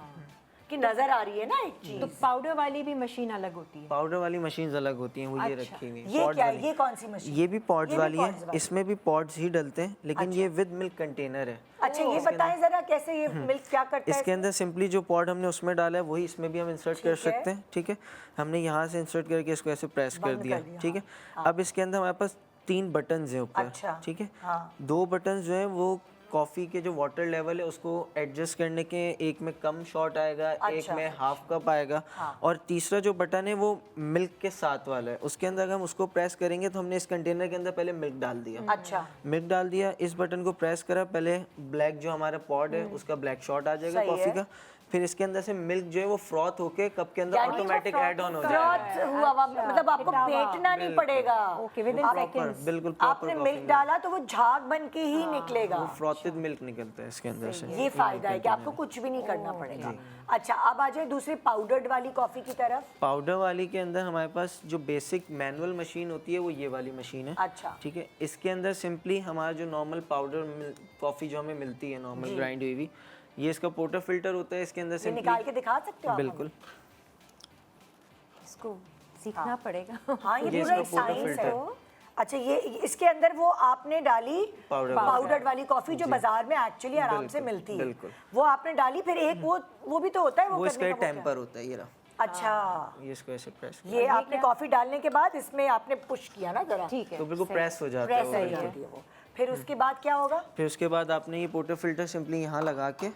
कि नज़र आ रही है ना एक चीज़। तो पाउडर वाली भी मशीन अलग होती है? पाउडर वाली मशीन्स अलग होती हैं, वो ये अच्छा। रखी हुई हैं। ये Pods क्या है? वाली। ये कौन सी मशीन? ये भी पॉड्स ये भी वाली pods है, वाली। इसमें भी पॉड्स ही डलते हैं, लेकिन ये विद मिल्क कंटेनर है। अच्छा, ये बताएं जरा कैसे ये मिल्क क्या करता है? इसके अंदर सिंपली जो पॉड हमने उसमें डाला है वही इसमें भी हम इंसर्ट कर ठीक है। सकते हैं। ठीक है, हमने यहाँ से इंसर्ट करके इसको ऐसे प्रेस कर बंद दिया। कर दिया, ठीक है, अब इसके अंदर हमारे पास 3 बटन्स हैं ऊपर। अच्छा, ठीक है, हाँ। 2 बटन्स जो है वो कॉफ़ी के जो वाटर लेवल है उसको एडजस्ट करने के, एक में कम शॉट आएगा, एक अच्छा। में हाफ कप आएगा, और तीसरा जो बटन है वो मिल्क के साथ वाला है। उसके अंदर अगर हम उसको प्रेस करेंगे तो हमने इस कंटेनर के अंदर पहले मिल्क डाल दिया। अच्छा, मिल्क डाल दिया, इस बटन को प्रेस करा, पहले ब्लैक जो हमारा पॉड है उसका ब्लैक शॉट आ जाएगा सही कॉफ़ी है। का, फिर इसके अंदर से मिल्क जो है वो फ्रॉथ होके कप के अंदर ऑटोमेटिक ऐड ऑन हो जाएगा। फ्रॉथ हुआ मतलब आपको फेंटना नहीं पड़ेगा। ओके, विद इन सेकंड्स बिल्कुल आपने मिल्क डाला तो वो झाग बन के ही निकलेगा। फ्रॉथेड मिल्क निकलता है इसके अंदर से। ये फायदा है कि आपको कुछ भी नहीं करना पड़ेगा। अच्छा, अब आ जाए दूसरी पाउडर्ड वाली कॉफी की तरफ। पाउडर वाली के अंदर हमारे पास जो बेसिक मैनुअल मशीन होती है वो ये वाली मशीन है। अच्छा, ठीक है, इसके अंदर सिंपली हमारा जो नॉर्मल पाउडर कॉफ़ी जो हमें मिलती है नॉर्मल ग्राइंड हुई हुई, ये इसका पोर्टर फिल्टर होता है। इसके अंदर ये से निकाल के दिखा सकते हो आप? बिल्कुल इसको सीखना पड़ेगा। हाँ, ये ये पूरा इसका powder साइंस filter है। अच्छा, ये इसके अंदर वो आपने डाली पाउडर्ड वाली कॉफी जो बाजार में एक्चुअली आराम से मिलती है, बिल्कुल। वो आपने डाली। फिर एक वो भी तो होता है वो इसका करने का, क्या? टेम्पर होता है ये रहा। अच्छा, ये इसको ऐसे प्रेस, ये आपने कॉफी डालने के बाद इसमें आपने पुश किया ना जरा, ठीक है, तो बिल्कुल प्रेस हो जाता प्रेस है हो वो। जाती है वो। फिर उसके बाद क्या होगा? फिर उसके बाद आपने ये पोर्टर फिल्टर सिंपली यहाँ लगा के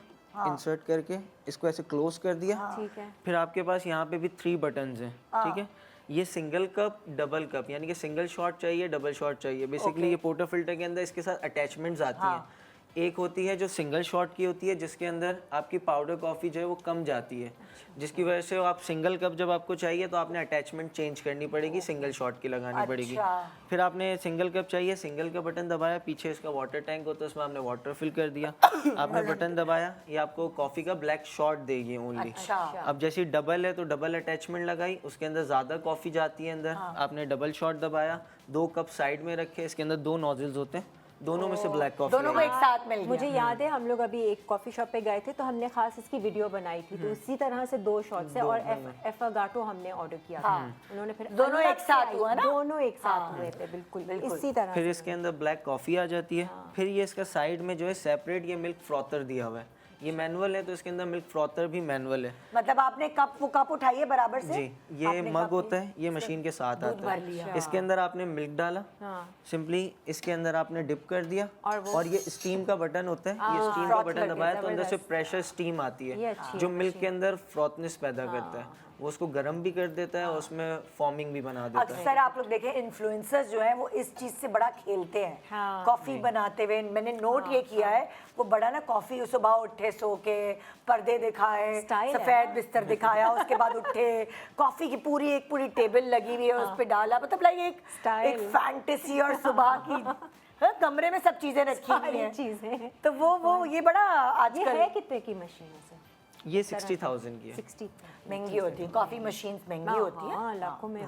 इंसर्ट करके इसको ऐसे क्लोज कर दिया। ठीक है। फिर आपके पास यहाँ पे भी 3 बटन्स हैं। ठीक है, ये सिंगल कप डबल कप यानी कि सिंगल शॉट चाहिए डबल शॉट चाहिए। बेसिकली ये पोर्टर फिल्टर के अंदर इसके साथ अटैचमेंट्स आती हैं। एक होती है जो सिंगल शॉट की होती है जिसके अंदर आपकी पाउडर कॉफ़ी जो है वो कम जाती है, जिसकी वजह से आप सिंगल कप जब आपको चाहिए तो आपने अटैचमेंट चेंज करनी पड़ेगी, सिंगल शॉट की लगानी पड़ेगी। फिर आपने सिंगल कप चाहिए, सिंगल का बटन दबाया, पीछे इसका वाटर टैंक होता है उसमें आपने वाटर फिल कर दिया, आपने बटन दबाया, ये आपको कॉफ़ी का ब्लैक शॉट देगी ओनली। अब जैसे डबल है तो डबल अटैचमेंट लगाई, उसके अंदर ज़्यादा कॉफ़ी जाती है अंदर, आपने डबल शॉट दबाया, 2 कप साइड में रखे, इसके अंदर 2 नोजल्स होते हैं, दोनों में से ब्लैक कॉफ़ी दोनों को एक साथ मिल गया। मुझे याद है हम लोग अभी एक कॉफी शॉप पे गए थे तो हमने खास इसकी वीडियो बनाई थी, तो इसी तरह से 2 शॉट्स है और एफगाटो हमने ऑर्डर किया था। उन्होंने फिर दोनों अलग एक से साथ आई, हुआ ना? दोनों एक साथ हुए थे, बिल्कुल इसी तरह फिर से। इसके अंदर ब्लैक कॉफ़ी आ जाती है। फिर ये इसका साइड में जो है सेपरेट ये मिल्क फ्रॉथर दिया हुआ है। ये मैनुअल है तो इसके अंदर मिल्क फ्रॉथर भी मैनुअल है। मतलब आपने वो कप उठाइए बराबर से जी, ये मग होता है, ये मशीन के साथ आता है। इसके अंदर आपने मिल्क डाला, सिंपली इसके अंदर आपने डिप कर दिया और ये स्टीम का बटन होता है, ये स्टीम का बटन दबाया तो अंदर से प्रेशर स्टीम आती है जो मिल्क के अंदर फ्रॉथनेस पैदा करता है, वो उसको गर्म भी कर देता है और उसमें फॉर्मिंग भी बना देता है। अक्सर आप लोग देखें इन्फ्लुएंसर्स जो हैं वो इस चीज से बड़ा खेलते हैं। कॉफी बनाते हुए मैंने नोट ये किया है, वो बड़ा ना कॉफी सुबह उठे सो के पर्दे दिखाए, सफेद बिस्तर दिखाया, उसके बाद उठे कॉफी की पूरी टेबल लगी हुई है उस पे डाला, मतलब लाइक एक फैंटेसी और सुबह की कमरे में सब चीजें रखी हुई हैं चीजें। तो वो ये बड़ा ये आजकल है कितने की मशीन है सर? ये 60,000 की है। 60 महंगी होती है, कॉफी मशीन्स महंगी होती है। हाँ, लाखों में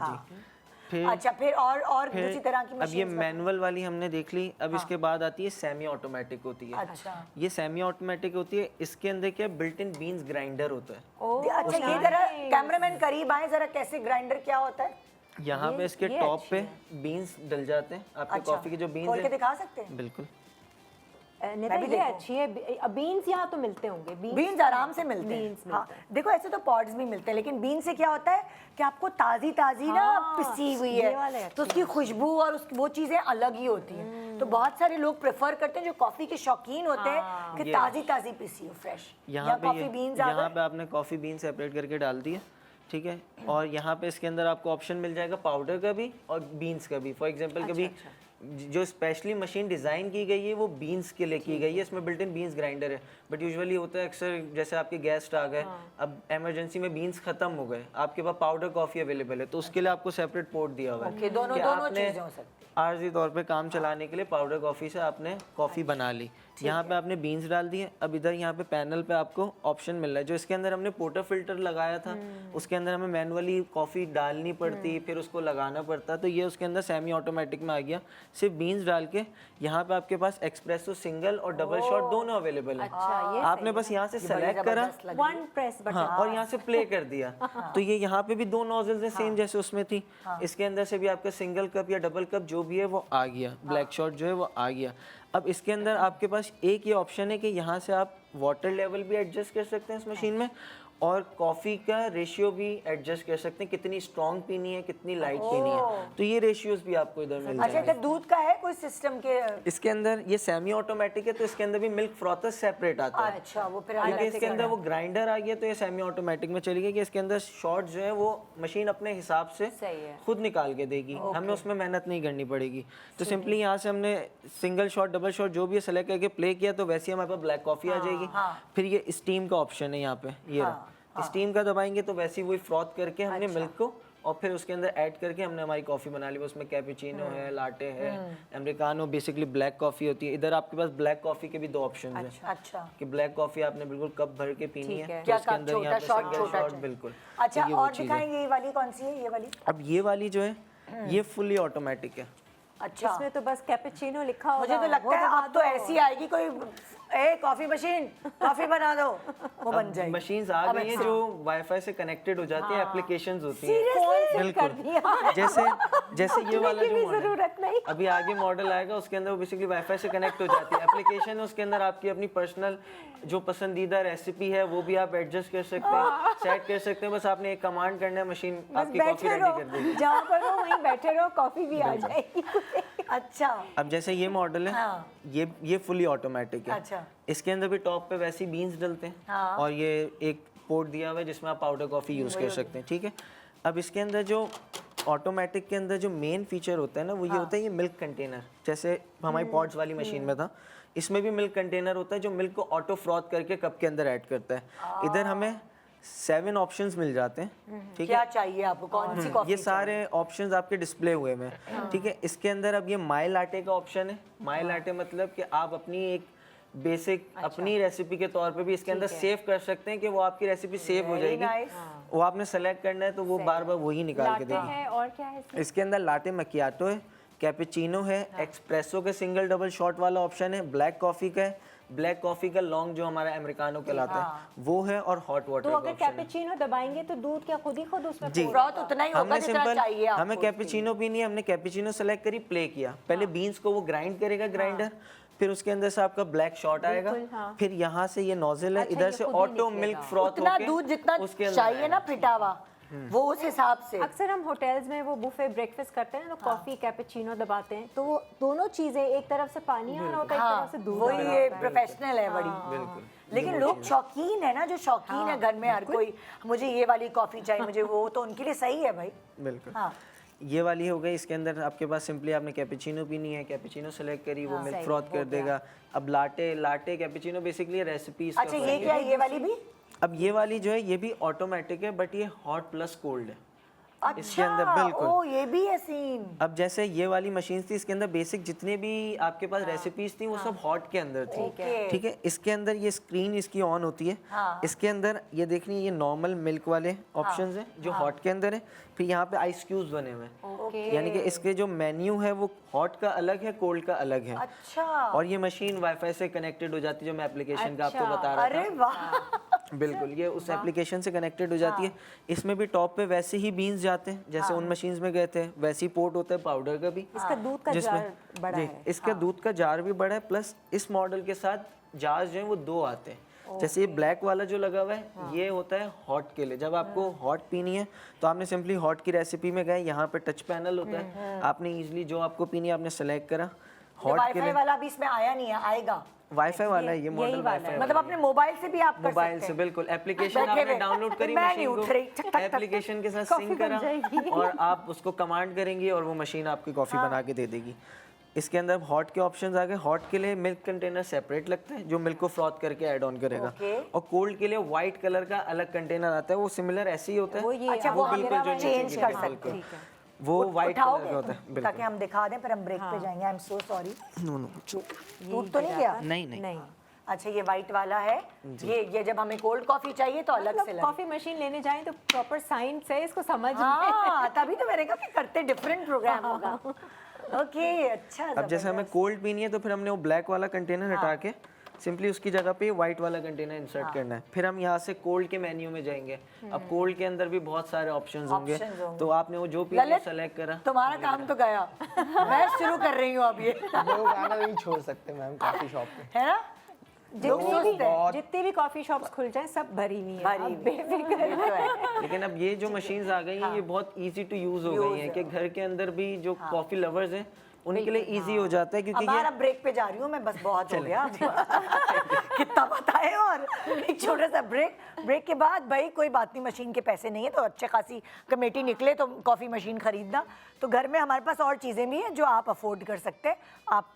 फिर अच्छा, फिर और दूसरी तरह की अब ये मशीन्स मैनुअल वाली हमने देख ली। अब इसके बाद आती है सेमी ऑटोमेटिक होती है। अच्छा ये सेमी ऑटोमेटिक होती है, इसके अंदर क्या बिल्ट इन बीन्स ग्राइंडर होता है। अच्छा, ये जरा कैमरामैन करीब आए जरा, कैसे ग्राइंडर क्या होता है? यहाँ पे इसके टॉप पे बीन्स डल जाते हैं, आपके कॉफी के जो बीन्स खोल के हैं। दिखा सकते हैं? बिल्कुल, नेता ये अच्छी है। बीन्स यहाँ तो मिलते होंगे, बीन्स आराम से मिलते बीन्स हैं। हाँ, देखो ऐसे तो पॉड्स भी मिलते हैं, लेकिन बीन से क्या होता है कि आपको ताजी ताजी ना पिसी हुई ये वाले है अच्छे तो उसकी खुशबू और वो चीजें अलग ही होती हैं। तो बहुत सारे लोग प्रेफर करते हैं जो कॉफी के शौकीन होते हैं कि ताजी ताजी पिसी हो, फ्रेश। यहाँ कॉफी बीन्स आ यहाँ गए। पे आपने कॉफ़ी बीन सेपरेट करके डाल दिया, ठीक है। और यहाँ पे इसके अंदर आपको ऑप्शन मिल जाएगा पाउडर का भी और बीन्स का भी। फॉर एग्जांपल कभी जो स्पेशली मशीन डिज़ाइन की गई है वो बीन्स के लिए की गई है, इसमें बिल्ट इन बीन्स ग्राइंडर है। बट यूजुअली होता है अक्सर जैसे आपके गेस्ट आ गए, अब इमरजेंसी में बीन्स खत्म हो गए, आपके पास पाउडर कॉफ़ी अवेलेबल है, तो उसके लिए आपको सेपरेट पोर्ट दिया हुआ है। दोनों चीजें हो सकती हैं। आर्जी तौर पे काम चलाने के लिए पाउडर कॉफ़ी से आपने कॉफ़ी बना ली। यहाँ पे आपने बीन्स डाल दिए। अब इधर यहाँ पे पैनल पे आपको ऑप्शन मिल रहा है, जो इसके अंदर हमने पोर्टर फिल्टर लगाया था उसके अंदर हमें मैनुअली कॉफ़ी डालनी पड़ती, फिर उसको लगाना पड़ता, तो ये उसके अंदर सेमी ऑटोमेटिक में आ गया। सिर्फ बीन्स डाल के यहाँ पे आपके पास एक्सप्रेसो सिंगल और डबल शॉट दोनों अवेलेबल है। आपने बस यहाँ से सेलेक्ट करा, वन प्रेस बटन, हाँ, और यहाँ से प्ले कर दिया तो ये यहाँ पे भी 2 नोजल्स हैं सेम जैसे उसमें थी। इसके अंदर से भी आपका सिंगल कप या डबल कप जो भी है वो आ गया, ब्लैक शॉट जो है वो आ गया। अब इसके अंदर आपके पास एक ये ऑप्शन है कि यहाँ से आप वाटर लेवल भी एडजस्ट कर सकते हैं इस मशीन में, और कॉफ़ी का रेशियो भी एडजस्ट कर सकते हैं, कितनी स्ट्रॉन्ग पीनी है कितनी लाइट पीनी है, तो ये रेशियोज भी आपको इधर मिल अच्छा, जाएंगे। इधर दूध का है कोई सिस्टम के? इसके अंदर ये सेमी ऑटोमेटिक है तो इसके अंदर भी मिल्क फ्रॉथर सेपरेट आता है। अच्छा, वो फिर क्योंकि इसके अंदर वो ग्राइंडर आ गया तो ये सेमी ऑटोमेटिक में चली गई कि इसके अंदर शॉट जो है वो मशीन अपने हिसाब से खुद निकाल के देगी, हमें उसमें मेहनत नहीं करनी पड़ेगी। तो सिंपली यहाँ से हमने सिंगल शॉट डबल शॉट जो भी है सेलेक्ट करके प्ले किया तो वैसे ही हमारे पास ब्लैक कॉफ़ी आ जाएगी। जाएगी। फिर ये स्टीम का ऑप्शन है यहाँ पे, ये रहा। स्टीम का दबाएंगे तो वैसे ही वही फ्रॉथ करके हमने मिल्क को और फिर उसके अंदर ऐड करके हमने हमारी कॉफ़ी बना ली। उसमें कैपेचिनो है, लाटे है, अमेरिकानो, बेसिकली ब्लैक कॉफ़ी होती है। इधर आपके पास ब्लैक कॉफ़ी के भी 2 ऑप्शन हैं। अच्छा कि ब्लैक कॉफ़ी आपने बिल्कुल कप भर के पीनी है, तो क्या उसके अंदर यहाँ पे छोटा सिंगल शॉट, शॉट? बिल्कुल। अच्छा, तो ये वो और चीज़ है। दिखाएंगे ये वाली कौन सी है, ये वाली? अब ये वाली जो है ये फुली ऑटोमेटिक है। अच्छा, इसमें तो बस कैपेचिनो लिखा होगा। मुझे तो लगता है अब तो ऐसी आएगी कोई, ए कॉफी मशीन कॉफी बना दो, वो बन जाएगी। मशीन्स आ गई हैं जो वाईफाई से कनेक्टेड हो जाती है, एप्लीकेशंस होती हैं। Seriously? बिल्कुल। जैसे ये वाला जो मॉडल जरूरत नहीं। अभी आगे मॉडल आएगा उसके अंदर वो बेसिकली वाईफाई से कनेक्ट हो जाती है। एप्लीकेशन है उसके अंदर आपकी अपनी पर्सनल जो पसंदीदा रेसिपी है वो भी आप एडजस्ट कर सकते हैं, सेट कर सकते हैं। बस आपने एक कमांड करना है, मशीन आपकी कॉफी रेडी कर देगी। जहाँ पर हो वहीं बैठे रहो, कॉफी भी आ जाएगी। अच्छा, अब जैसे ये मॉडल है, ये फुली ऑटोमेटिक है। अच्छा। इसके अंदर भी टॉप पे वैसे ही बीन्स डलते हैं और ये एक पोर्ट दिया हुआ है जिसमें आप पाउडर कॉफ़ी यूज़ कर सकते हैं, ठीक है। अब इसके अंदर जो ऑटोमेटिक के अंदर जो मेन फीचर होता है ना वो ये होता है ये मिल्क कंटेनर। जैसे हमारी पॉट्स वाली मशीन में था, इसमें भी मिल्क कंटेनर होता है जो मिल्क को ऑटो फ्रॉथ करके कप के अंदर ऐड करता है। इधर हमें 7 ऑप्शंस मिल जाते हैं, ठीक है। क्या चाहिए आपको, कौन सी कॉफी? ये सारे ऑप्शंस आपके डिस्प्ले हुए हुए हैं, ठीक है। इसके अंदर अब ये माई लाटे का ऑप्शन है। माई लाटे मतलब कि आप अपनी एक बेसिक अपनी रेसिपी के तौर पे भी इसके अंदर सेव कर सकते हैं कि वो आपकी रेसिपी सेव हो जाएगी। वो आपने सेलेक्ट करना है तो वो बार बार वही निकाल के देगी। है और क्या है इसमें? इसके अंदर लाटे मकियाटो है, कैपेचिनो है, एक्सप्रेसो के सिंगल डबल शॉट वाला ऑप्शन है, ब्लैक कॉफ़ी का है, ब्लैक कॉफ़ी का लॉन्ग जो हमारा अमेरिकानो कहलाता है वो है, और हॉट वाटर तो का अगर ऑप्शन है। कैपेचिनो दबाएंगे तो दूध क्या खुद ही खुद उसमें जी। फ्रॉथ उतना ही होगा हमने जितना सिंपल चाहिए आपको। हमें कैपेचिनो पीनी है, हमने कैपेचिनो सेलेक्ट करी, प्ले किया। पहले बीन्स को वो ग्राइंड करेगा ग्राइंडर, फिर उसके अंदर से आपका ब्लैक शॉट आएगा, फिर यहाँ से ये नोजल है, इधर से ऑटो मिल्क फ्रॉथ उतना होके दूध जितना उसके अंदर चाहिए ना फिटा हुआ, वो उस हिसाब से। अक्सर हम होटल्स में वो बुफे ब्रेकफास्ट करते हैं तो कॉफी कैपेचिनो दबाते हैं, तो वो दोनों चीजें, एक तरफ से पानी आ रहा होता है, एक तरफ से दूध वो आ रहा ये होता है। प्रोफेशनल है बड़ी। बिल्कुल। लेकिन लोग शौकीन है ना, जो शौकीन है घर में हर कोई, मुझे ये वाली कॉफी चाहिए, मुझे वो, तो उनके लिए सही है भाई। बिल्कुल। हाँ, ये वाली हो गई। इसके अंदर आपके पास सिंपली आपने कैपेचिनो पीनी है, कैपेचिनो सेलेक्ट करी, वो मिल्क फ्रॉथ कर देगा। अब लाटे कैपेचिनो बेसिकली रेसिपीज। अच्छा ये क्या है, ये वाली भी? अब ये वाली जो है ये भी ऑटोमेटिक है, बट ये हॉट प्लस कोल्ड है इसके अंदर। अच्छा, बिल्कुल। ओ ये भी है सीन। अब जैसे ये वाली मशीन थी, इसके अंदर बेसिक जितने भी आपके पास रेसिपीज थी वो सब हॉट के अंदर थी, ठीक है। इसके अंदर ये स्क्रीन इसकी ऑन होती है, इसके अंदर ये देखनी ये नॉर्मल मिल्क वाले ऑप्शंस हैं जो हॉट के अंदर है। फिर यहाँ पे आइस क्यूब्स बने हुए हैं, यानी कि इसके जो मेन्यू है वो हॉट का अलग है, कोल्ड का अलग है। अच्छा, और ये मशीन वाईफाई से कनेक्टेड हो जाती है, जो मैं एप्लीकेशन का आपको बता रहा अरे था। वाह, बिल्कुल, ये उस एप्लीकेशन से कनेक्टेड हो जाती है। इसमें भी टॉप पे वैसे ही बीन्स जाते हैं जैसे उन मशीन्स में गए थे, वैसे ही पोर्ट होता है पाउडर का भी। इसका दूध का जार बड़ा है। इसका दूध का जार भी बड़ा है, प्लस इस मॉडल के साथ जार जो है वो 2 आते हैं। जैसे ये ब्लैक वाला जो लगा हुआ है ये होता है हॉट के लिए। जब आपको हॉट पीनी है तो आपने सिंपली हॉट की रेसिपी में गए, यहाँ पे टच पैनल होता है, आपने इजीली जो आपको पीनी है आपने सेलेक्ट करा। हॉट के वाईफाई लिए वाला भी इसमें आया नहीं है, आएगा वाईफाई वाला है, ये मॉडल वाईफाई मतलब अपने मोबाइल से भी आप कर मोबाइल सकते से। हैं। बिल्कुल, एप्लीकेशन बैठे आपने हुए। डाउनलोड करी मैं नहीं मशीन उठ रही, टक, को, टक, टक, एप्लीकेशन के साथ कॉफी सिंक बन करा जाएगी। और आप उसको कमांड करेंगी और वो मशीन आपकी कॉफ़ी बना के दे देगी। इसके अंदर हॉट के ऑप्शंस आ गए। हॉट के लिए मिल्क कंटेनर सेपरेट लगता है जो मिल्क को फ्रॉथ करके ऐड ऑन करेगा, और कोल्ड के लिए वाइट कलर का अलग कंटेनर आता है, वो सिमिलर ऐसे ही होता है। अच्छा, वो हम बिल्कुल जो चेंज नीचे कर बिल्कुल, सकते हैं। वो वाइट कलर का होता है। ताकि बिल्कुल, हम दिखा दें, पर हम ब्रेक पे जाएंगे। I am so sorry, no no, टूट तो नहीं गया? नहीं नहीं। नहीं, अच्छा ये वाइट वाला है, ये जब हमें कोल्ड कॉफी चाहिए तो अलग से मतलब लगे। कॉफी मशीन लेने जाएं तो प्रॉपर साइंस है इसको समझ में। हाँ, तभी तो मैंने कहा कि करते डिफरेंट प्रोग्राम होगा। ओके, अच्छा। अब जैसे हमें कोल्ड पीनी है तो फिर हमने वो ब्लैक वाला कंटेनर हटा के सिंपली उसकी जगह पे व्हाइट वाला कंटेनर इंसर्ट करना है। फिर हम यहाँ से कोल्ड के मेन्यू में जाएंगे। अब कोल्ड के अंदर भी बहुत सारे ऑप्शंस होंगे, तो आपने वो जो पीना सेलेक्ट करा। तुम्हारा काम तो गया, मैं शुरू कर रही हूँ अब ये, लोग आना नहीं छोड़ सकते मैम कॉफी शॉप पे, है ना? जितनी भी कॉफी शॉप्स खुल जाएं सब भरी हुई हैं, आप बेफिक्र। लेकिन अब ये जो मशीन्स आ गई हैं ये बहुत इजी टू यूज हो गई हैं कि घर के अंदर भी जो कॉफी लवर्स हैं उनके लिए इजी हो जाता है, क्योंकि अब ब्रेक पे जा रही हूँ मैं, बस बहुत हो गया कितना बताए। और एक छोटा सा ब्रेक के बाद भाई कोई बात नहीं, मशीन के पैसे नहीं है तो अच्छे खासी कमेटी निकले तो कॉफ़ी मशीन खरीदना। तो घर में हमारे पास और चीज़ें भी हैं जो आप अफोर्ड कर सकते हैं। आप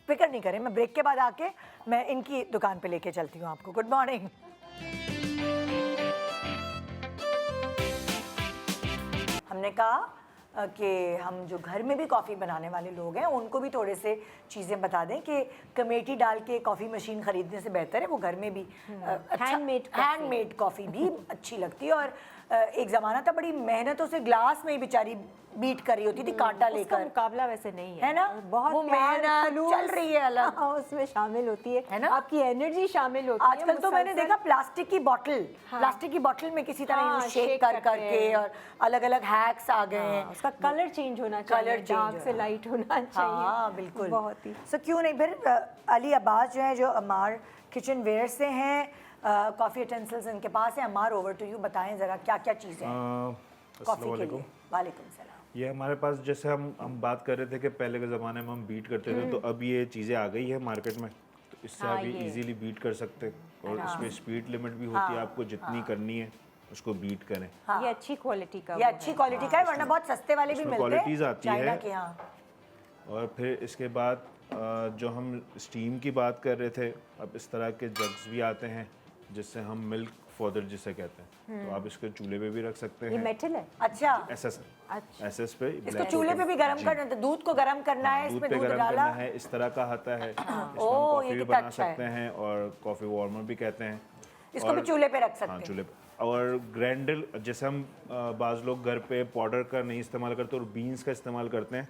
फिक्र नहीं करें, मैं ब्रेक के बाद आके मैं इनकी दुकान पे लेके चलती हूँ आपको। Good morning. हमने कहा कि हम जो घर में भी कॉफ़ी बनाने वाले लोग हैं उनको भी थोड़े से चीज़ें बता दें कि कमेटी डाल के कॉफ़ी मशीन ख़रीदने से बेहतर है वो घर में भी हैंडमेड कॉफ़ी भी अच्छी लगती है। और एक ज़माना था बड़ी मेहनतों से ग्लास में ही बेचारी बीट कर रही होती थी कांटा उसका लेकर, मुकाबला वैसे नहीं है, है ना? बहुत वो प्यार, मेहनत खलूस, चल रही है अलग। हाँ, उसमें शामिल होती है ना? आपकी एनर्जी शामिल होती है। आजकल तो मैंने देखा प्लास्टिक की बॉटल, प्लास्टिक की बॉटल में किसी तरह हाँ, शेक शेक कर करके करके और अलग अलग हैक्स आ गए हैं। उसका कलर चेंज होना चाहिए, कलर चेंज डार्क से होना। लाइट होना चाहिए। हाँ बिल्कुल, बहुत ही सो क्यों नहीं। फिर अली अब्बास जो है जो अमार किचन वेयर से हैं, कॉफ़ी यूटेंसिल्स इनके पास है। अमार ओवर टू यू, बताएं ज़रा क्या क्या चीज़ें हैं कॉफ़ी के लिए। वालेकुम सलाम। ये हमारे पास जैसे हम बात कर रहे थे कि पहले के ज़माने में हम बीट करते थे, तो अब ये चीज़ें आ गई है मार्केट में, तो इससे आप ये इजीली बीट कर सकते हैं। और इसमें स्पीड लिमिट भी होती है, आपको जितनी करनी है उसको बीट करें। ये अच्छी क्वालिटी का ये अच्छी क्वालिटी का है, वरना बहुत सस्ते वाले भी इसमें मिलते हैं क्वालिटीज़ आती चाइना है। के यहाँ। और फिर इसके बाद जो हम स्टीम की बात कर रहे थे, अब इस तरह के जग्स भी आते हैं जिससे हम मिल्क फॉदर जिसे कहते हैं, तो आप इसके चूल्हे पे भी रख सकते ये हैं। मेटल है। अच्छा, एसएस अच्छा। एसएस पे इसको चूल्हे पे भी गर्म करना है, दूध को गर्म करना है, दूध इसमें पे दूध गर्म डाला। करना है, इस तरह का आता है। इसमें हम ओह, कॉफ़ी ये भी कितना बना अच्छा है। सकते हैं और कॉफ़ी वार्मर भी कहते हैं। इसको भी चूल्हे पे रख सकते हाँ, हैं। चूल्हे पे। और ग्राइंडर, जैसे हम बाज़ लोग घर पे पाउडर का नहीं इस्तेमाल करते और बीन्स का इस्तेमाल करते हैं,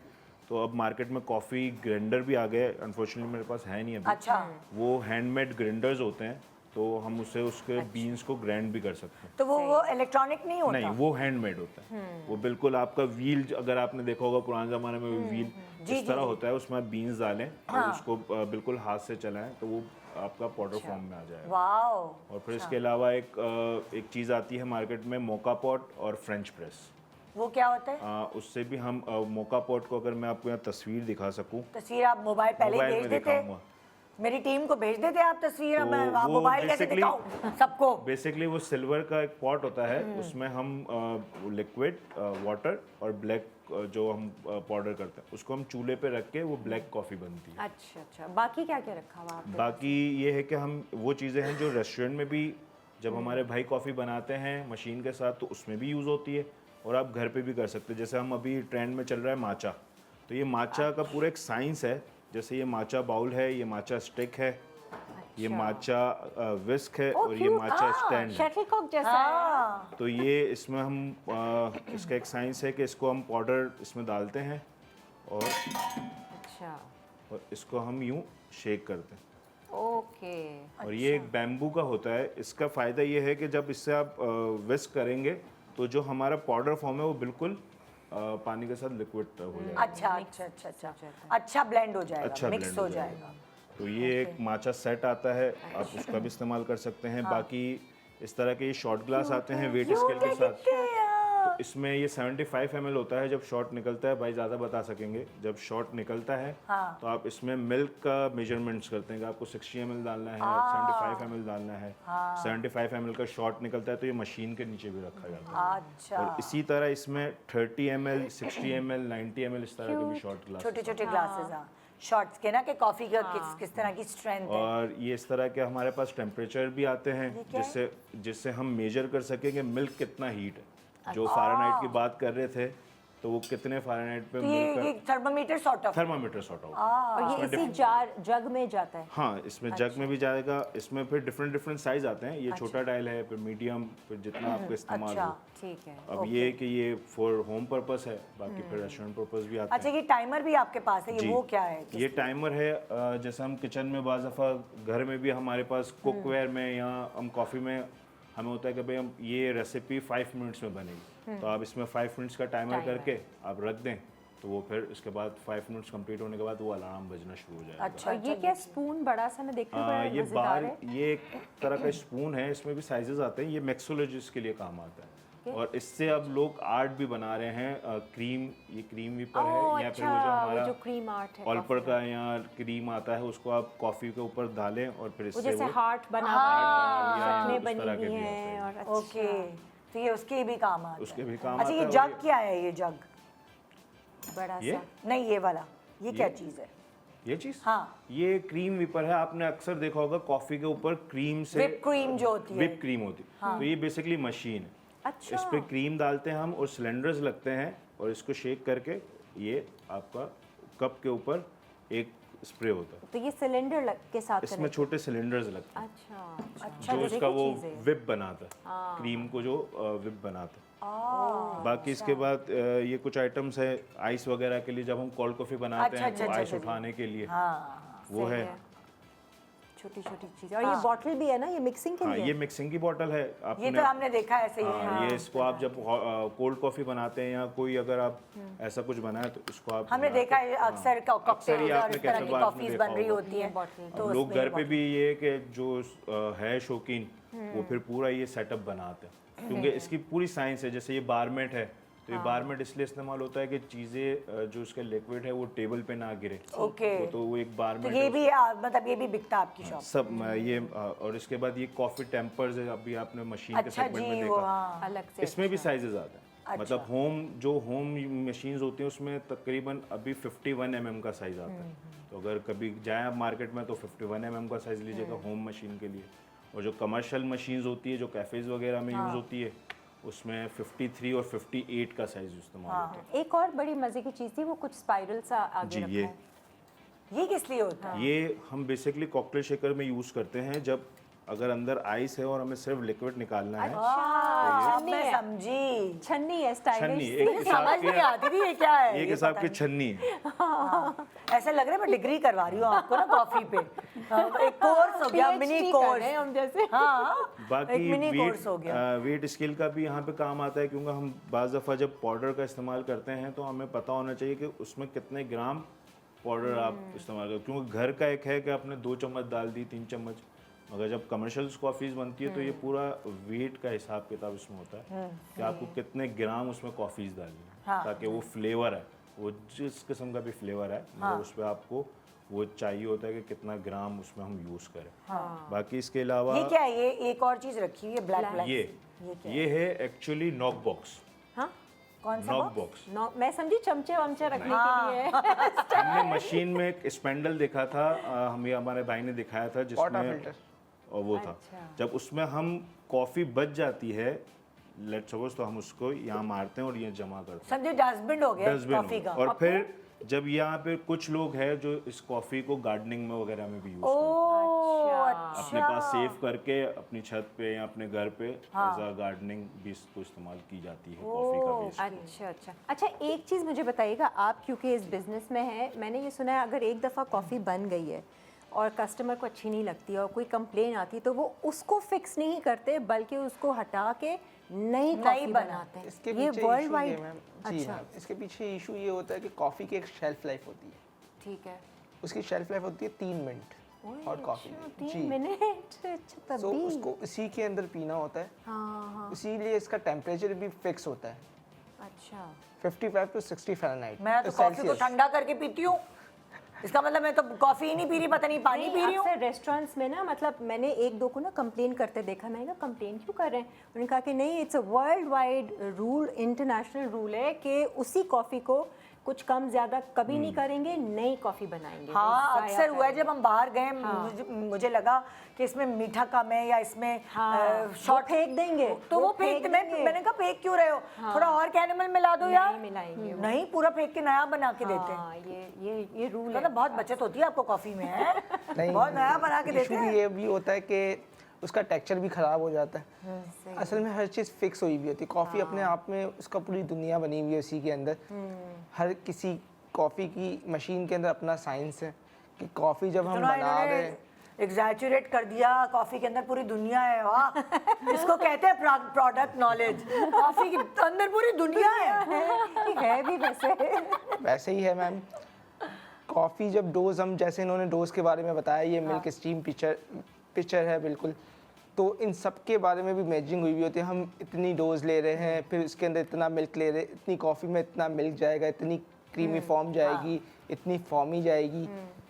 तो अब मार्केट में कॉफ़ी ग्राइंडर भी आ गए। अनफॉर्चुनेटली मेरे पास है नहीं अभी। अच्छा, वो हैंडमेड ग्राइंडर्स होते हैं, तो हम उससे उसके बीन्स को ग्राइंड भी कर सकते हैं। तो वो इलेक्ट्रॉनिक नहीं होता? नहीं, वो हैंडमेड होता है। वो बिल्कुल आपका व्हील, अगर आपने देखा होगा पुराने ज़माने में व्हील इस तरह होता है, उसमें आप बीन्स डालें और उसको बिल्कुल हाथ से चलाएं तो वो आपका पाउडर फॉर्म में आ जाएगा। वाओ। और फिर इसके अलावा एक चीज़ आती है मार्केट में, मोका पॉट और फ्रेंच प्रेस। वो क्या होता है? उससे भी हम मोका पॉट को, अगर मैं आपको यहाँ तस्वीर दिखा सकूँ, तस्वीर आप मोबाइल पहले ही मोबाइल भेज में देते, दिखाऊंगा। मेरी टीम को भेज देते आप तस्वीर, तो मैं आप वो मोबाइल कैसे basically- दिखाऊं सबको? बेसिकली वो सिल्वर का एक पॉट होता है, उसमें हम लिक्विड वाटर और ब्लैक जो हम पाउडर करते हैं उसको हम चूल्हे पे रख के वो ब्लैक कॉफ़ी बनती है। अच्छा अच्छा, बाकी क्या क्या रखा हुआ आपने? बाकी ये है कि हम वो चीज़ें हैं जो रेस्टोरेंट में भी जब हमारे भाई कॉफ़ी बनाते हैं मशीन के साथ, तो उसमें भी यूज़ होती है और आप घर पे भी कर सकते हैं। जैसे हम अभी ट्रेंड में चल रहा है माचा, तो ये माचा का पूरा एक साइंस है। जैसे ये माचा बाउल है, ये माचा स्टिक है, ये माचा विस्क है और ये माचा स्टैंड है। शटलकॉक जैसा है। तो ये इसमें हम इसका एक साइंस है कि इसको हम पाउडर इसमें डालते हैं और अच्छा, इसको हम यूं शेक करते हैं। ओके। और ये एक बैम्बू का होता है। इसका फ़ायदा ये है कि जब इससे आप विस्क करेंगे तो जो हमारा पाउडर फॉर्म है वो बिल्कुल पानी के साथ लिक्विड हो जाएगा। अच्छा अच्छा अच्छा अच्छा अच्छा ब्लेंड हो जाएगा, अच्छा मिक्स blend हो हो जाएगा। तो ये एक माचा सेट आता है, आप उसका भी इस्तेमाल कर सकते हैं। बाकी इस तरह के ये शॉट ग्लास आते हैं वेट स्केल के साथ, तो इसमें ये 75 ml होता है। जब शॉट निकलता है, भाई ज़्यादा बता सकेंगे, जब शॉट निकलता है तो आप इसमें मिल्क का मेजरमेंट्स करते हैं कि आपको 60 ml डालना है, 75 ml डालना है। 75 ml का शॉट निकलता है तो ये मशीन के नीचे भी रखा जाता है। अच्छा, और इसी तरह इसमें 30 ml, 60 ml, 90 ml इस तरह के भी शॉट ग्लास। छोटे छोटे ग्लासेस, हाँ, शॉट्स के ना, कि कॉफी का किस तरह की स्ट्रेंथ है। और ये इस तरह के हमारे पास टेम्परेचर भी आते हैं जिससे हम मेजर कर सकें कि मिल्क कितना हीट है। जो फ़ारेनहाइट की बात कर रहे थे, तो वो कितने फ़ारेनहाइट पे तो मिल्क ये thermometer sort of, thermometer sort out. और ये इसी जार जग में जाता है? हाँ, इसमें जग में भी जाएगा। इसमें फिर डिफरेंट साइज आते हैं। ये छोटा डायल है, फिर मीडियम, फिर जितना आपको इस्तेमाल हो। ठीक है। अब ये कि ये फॉर होम पर्पस है, बाकी फिर रेस्टोरेंट पर्पस भी आते अच्छा, हैं। ये टाइमर भी आपके पास है, ये जी। वो क्या है? ये टाइमर है। जैसे हम किचन में बाज़ दफ़ा घर में भी हमारे पास कुकवेयर में या हम कॉफ़ी में हमें होता है कि भाई हम ये रेसिपी 5 मिनट्स में बनेगी, तो आप इसमें 5 मिनट्स का टाइमर करके आप रख दें, तो वो फिर इसके बाद 5 मिनट्स कंप्लीट होने के बाद वो अलार्म बजना शुरू हो जाएगा। अच्छा, और ये क्या स्पून बड़ा सा मैं देख रही हूँ, बड़ा ये मजेदार बार है। ये एक तरह का स्पून है, इसमें भी साइजेस आते हैं। ये मैक्सोलॉजिस्ट के लिए काम आता है और इससे अब लोग आर्ट भी बना रहे हैं। क्रीम, ये क्रीम वीपर है या फिर वो जो हमारा जो क्रीम आर्ट है, ऑल्पर का या क्रीम आता है, उसको आप कॉफ़ी के ऊपर डालें और फिर वो इससे जैसे वो हार्ट बना या शक्लें उस बनी तरह के हुई भी होते हैं। हैं। और अच्छा, ओके, तो ये उसके भी काम आता है। उसके भी काम अच्छा, आता ये है। जग क्या है? ये जग बड़ा ये सा नहीं, ये वाला, ये क्या चीज़ है? ये चीज हाँ। ये क्रीम विपर है। आपने अक्सर देखा होगा कॉफी के ऊपर क्रीम से Whipped cream जो होती है। whipped cream होती है। तो ये बेसिकली मशीन है। अच्छा। इस पे क्रीम डालते हैं हम और सिलेंडर्स लगते हैं और इसको शेक करके ये आपका कप के ऊपर एक स्प्रे होता है। तो ये सिलेंडर के साथ इसमें छोटे सिलेंडर्स लगते हैं अच्छा जो इसका वो विप बनाता है, क्रीम को जो विप बनाता है। बाकी इसके बाद ये कुछ आइटम्स है आइस वगैरह के लिए, जब हम कोल्ड कॉफी बनाते हैं तो आइस उठाने के लिए वो है। छोटी छोटी चीजें। और ये बॉटल भी है ना, ये मिक्सिंग के हाँ, लिए? ये मिक्सिंग की बॉटल है। ये आपने तो हमने देखा है, सही है। हाँ, ये इसको आप जब कोल्ड कॉफी बनाते हैं या कोई अगर आप ऐसा कुछ बनाए तो इसको आप हमने देखा है अक्सर अक्सर ही कॉकटेल्स और आपने इस तरह कैफे की बार में कॉफीज देखा बन रही होगा। होती है तो अब लोग उसमें घर पे भी ये कि जो है शौकीन वो फिर पूरा ये सेटअप बनाते हैं, क्योंकि इसकी पूरी साइंस है। जैसे ये बारमेट है तो ये बारमेट इसलिए इस्तेमाल होता है कि चीज़ें जो उसका लिक्विड है वो टेबल पे ना गिरे। ओके। तो वो एक तो बारमेट ये भी मतलब ये भी बिकता आपकी शॉप? सब ये और इसके बाद ये कॉफ़ी टेम्पर्स है, अभी आपने मशीन के अच्छा सेगमेंट में जी, वो देखा। हाँ। अलग से। इसमें भी साइजेस आते हैं। मतलब होम मशीन्स होती हैं उसमें तकरीबन अभी 51 mm का साइज आता है। तो अगर कभी जाएं आप मार्केट में तो 51 mm का साइज लीजिएगा होम मशीन के लिए। और जो कमर्शियल मशीन्स होती है जो कैफेज वगैरह में यूज़ होती है उसमें 53 और 58 का साइज इस्तेमाल होता है। एक और बड़ी मजे की चीज थी, वो कुछ स्पाइरल सा आगे जी, रखा ये है। ये किस लिए होता है? ये हम बेसिकली कॉकटेल शेकर में यूज़ करते हैं जब अगर अंदर आइस है और हमें सिर्फ लिक्विड निकालना है। अब छन्नी मैं है। समझी। छन्नी है, छन्नी स्टाइलिश। एक हिसाब समझ नहीं आती थी ये क्या है। एक ये हिसाब पता की नहीं। छन्नी है। ऐसा लग रहा है मैं डिग्री करवा रही हूँ आपको ना कॉफी पे। एक कोर्स हो गया, मिनी PhD कर कोर्स। रहे हैं हम जैसे। हाँ, एक बाकी मिनी कोर्स हो गया। वेट स्केल का भी यहाँ पे काम आता है, क्योंकि हम बाज़ दफ़ा जब पाउडर का इस्तेमाल करते हैं तो हमें पता होना चाहिए कि उसमें कितने ग्राम पाउडर आप इस्तेमाल करें। क्योंकि घर का एक है कि आपने 2 चम्मच डाल दी, 3 चम्मच, मगर जब कमर्शियल कॉफ़ीज़ बनती है तो ये पूरा वेट का हिसाब किताब इसमें होता है कि आपको कितने ग्राम उसमें कॉफ़ीज़ डालनी है, ताकि वो फ्लेवर है, वो जिस किस्म का भी फ्लेवर है मतलब उस पर आपको वो चाहिए होता है कि कितना ग्राम उसमें हम यूज़ करें। बाकी इसके अलावा ये क्या है? ये एक और चीज रखी हुई है ब्लैक ब्लैक। ये है एक्चुअली नॉक बॉक्स। हाँ, कौन सा नॉक बॉक्स मैं समझी चमचे वमचे रखने के लिए। हमने मशीन में एक स्पेंडल देखा था, हमें हमारे भाई ने दिखाया था वाटर जिसमें फिल्टर। और वो था जब उसमें हम कॉफ़ी बच जाती है लेट्स सपोज तो हम उसको यहाँ मारते हैं और ये जमा करते हैं समझे? डस्टबिन हो गया डस्टबिन कॉफी का। और फिर जब यहाँ पे कुछ लोग हैं जो इस कॉफ़ी को गार्डनिंग में वगैरह में भी यूज़ करते हैं, अच्छा। अपने पास सेव करके अपनी छत पे या अपने घर पे एज अ गार्डनिंग भी इसको इस्तेमाल की जाती है कॉफ़ी का वेस्ट। अच्छा अच्छा अच्छा, एक चीज़ मुझे बताइएगा, आप क्योंकि इस बिज़नेस में हैं, मैंने ये सुना है अगर एक दफ़ा कॉफ़ी बन गई है और कस्टमर को अच्छी नहीं लगती और कोई कंप्लेन आती तो वो उसको फिक्स नहीं करते बल्कि उसको हटा के नई कॉफ़ी बनाते हैं। इसके ये पीछे वर्ल्ड issue ये वाइड? मैम जी अच्छा, मैम, इसके पीछे इशू ये होता है कि कॉफ़ी की एक शेल्फ लाइफ होती है। ठीक है। उसकी शेल्फ लाइफ होती है 3 मिनट और कॉफ़ी की। 3 मिनट? अच्छा, सो तभी। उसको इसी के अंदर पीना होता है, हाँ, इसीलिए इसका टेम्परेचर भी फिक्स होता है अच्छा। 55 to 60 फ़ारेनहाइट। मैं तो कॉफी को ठंडा करके पीती हूँ। इसका मतलब मैं तो कॉफी ही नहीं पी रही, पता नहीं पानी पी रही हूँ। अक्सर रेस्टोरेंट्स में ना, मतलब मैंने एक दो को ना कंप्लेन करते देखा। मैंने कहा कंप्लेन क्यों कर रहे हैं? उन्होंने कहा कि नहीं, it's a world wide rule, international rule है कि उसी कॉफ़ी को कुछ कम ज़्यादा कभी नहीं करेंगे, नई कॉफ़ी बनाएंगे। हाँ, वो अक्सर ज़ाया हुआ है करेंगे। जब हम बाहर गए, मुझे लगा कि इसमें मीठा कम है या इसमें शॉट फेंक देंगे तो वो फेंक मैंने कहा फेंक क्यों रहे हो? थोड़ा और कैरेमल मिला दो यार। नहीं मिलाएंगे वो। नहीं, पूरा फेंक के नया बना के देते हैं। हाँ, ये रूल है। मतलब बहुत बचत होती है आपको कॉफी में, है? नहीं, बहुत नया बना के देते इशू भी हैं। ये भी होता है कि उसका टेक्सचर भी ख़राब हो जाता है। असल में हर चीज़ फिक्स हुई हुई होती है। कॉफ़ी अपने आप में उसका पूरी दुनिया बनी हुई है उसी के अंदर। हर किसी कॉफ़ी की मशीन के अंदर अपना साइंस है कि कॉफ़ी जब हम बना रहे हैं, एग्जैचुरेट कर दिया, कॉफी के अंदर पूरी दुनिया है। वाह, इसको कहते हैं प्रोडक्ट नॉलेज। कॉफी के अंदर पूरी दुनिया है भी वैसे। वैसे ही है मैम। कॉफ़ी जब डोज, हम जैसे इन्होंने डोज के बारे में बताया, ये मिल्क स्टीम पिक्चर है बिल्कुल, तो इन सब के बारे में भी मैचिंग हुई हुई होती है। हम इतनी डोज ले रहे हैं, फिर इसके अंदर इतना मिल्क ले रहे हैं, इतनी कॉफ़ी में इतना मिल्क जाएगा, इतनी क्रीमी फॉर्म जाएगी, इतनी फॉर्मी जाएगी,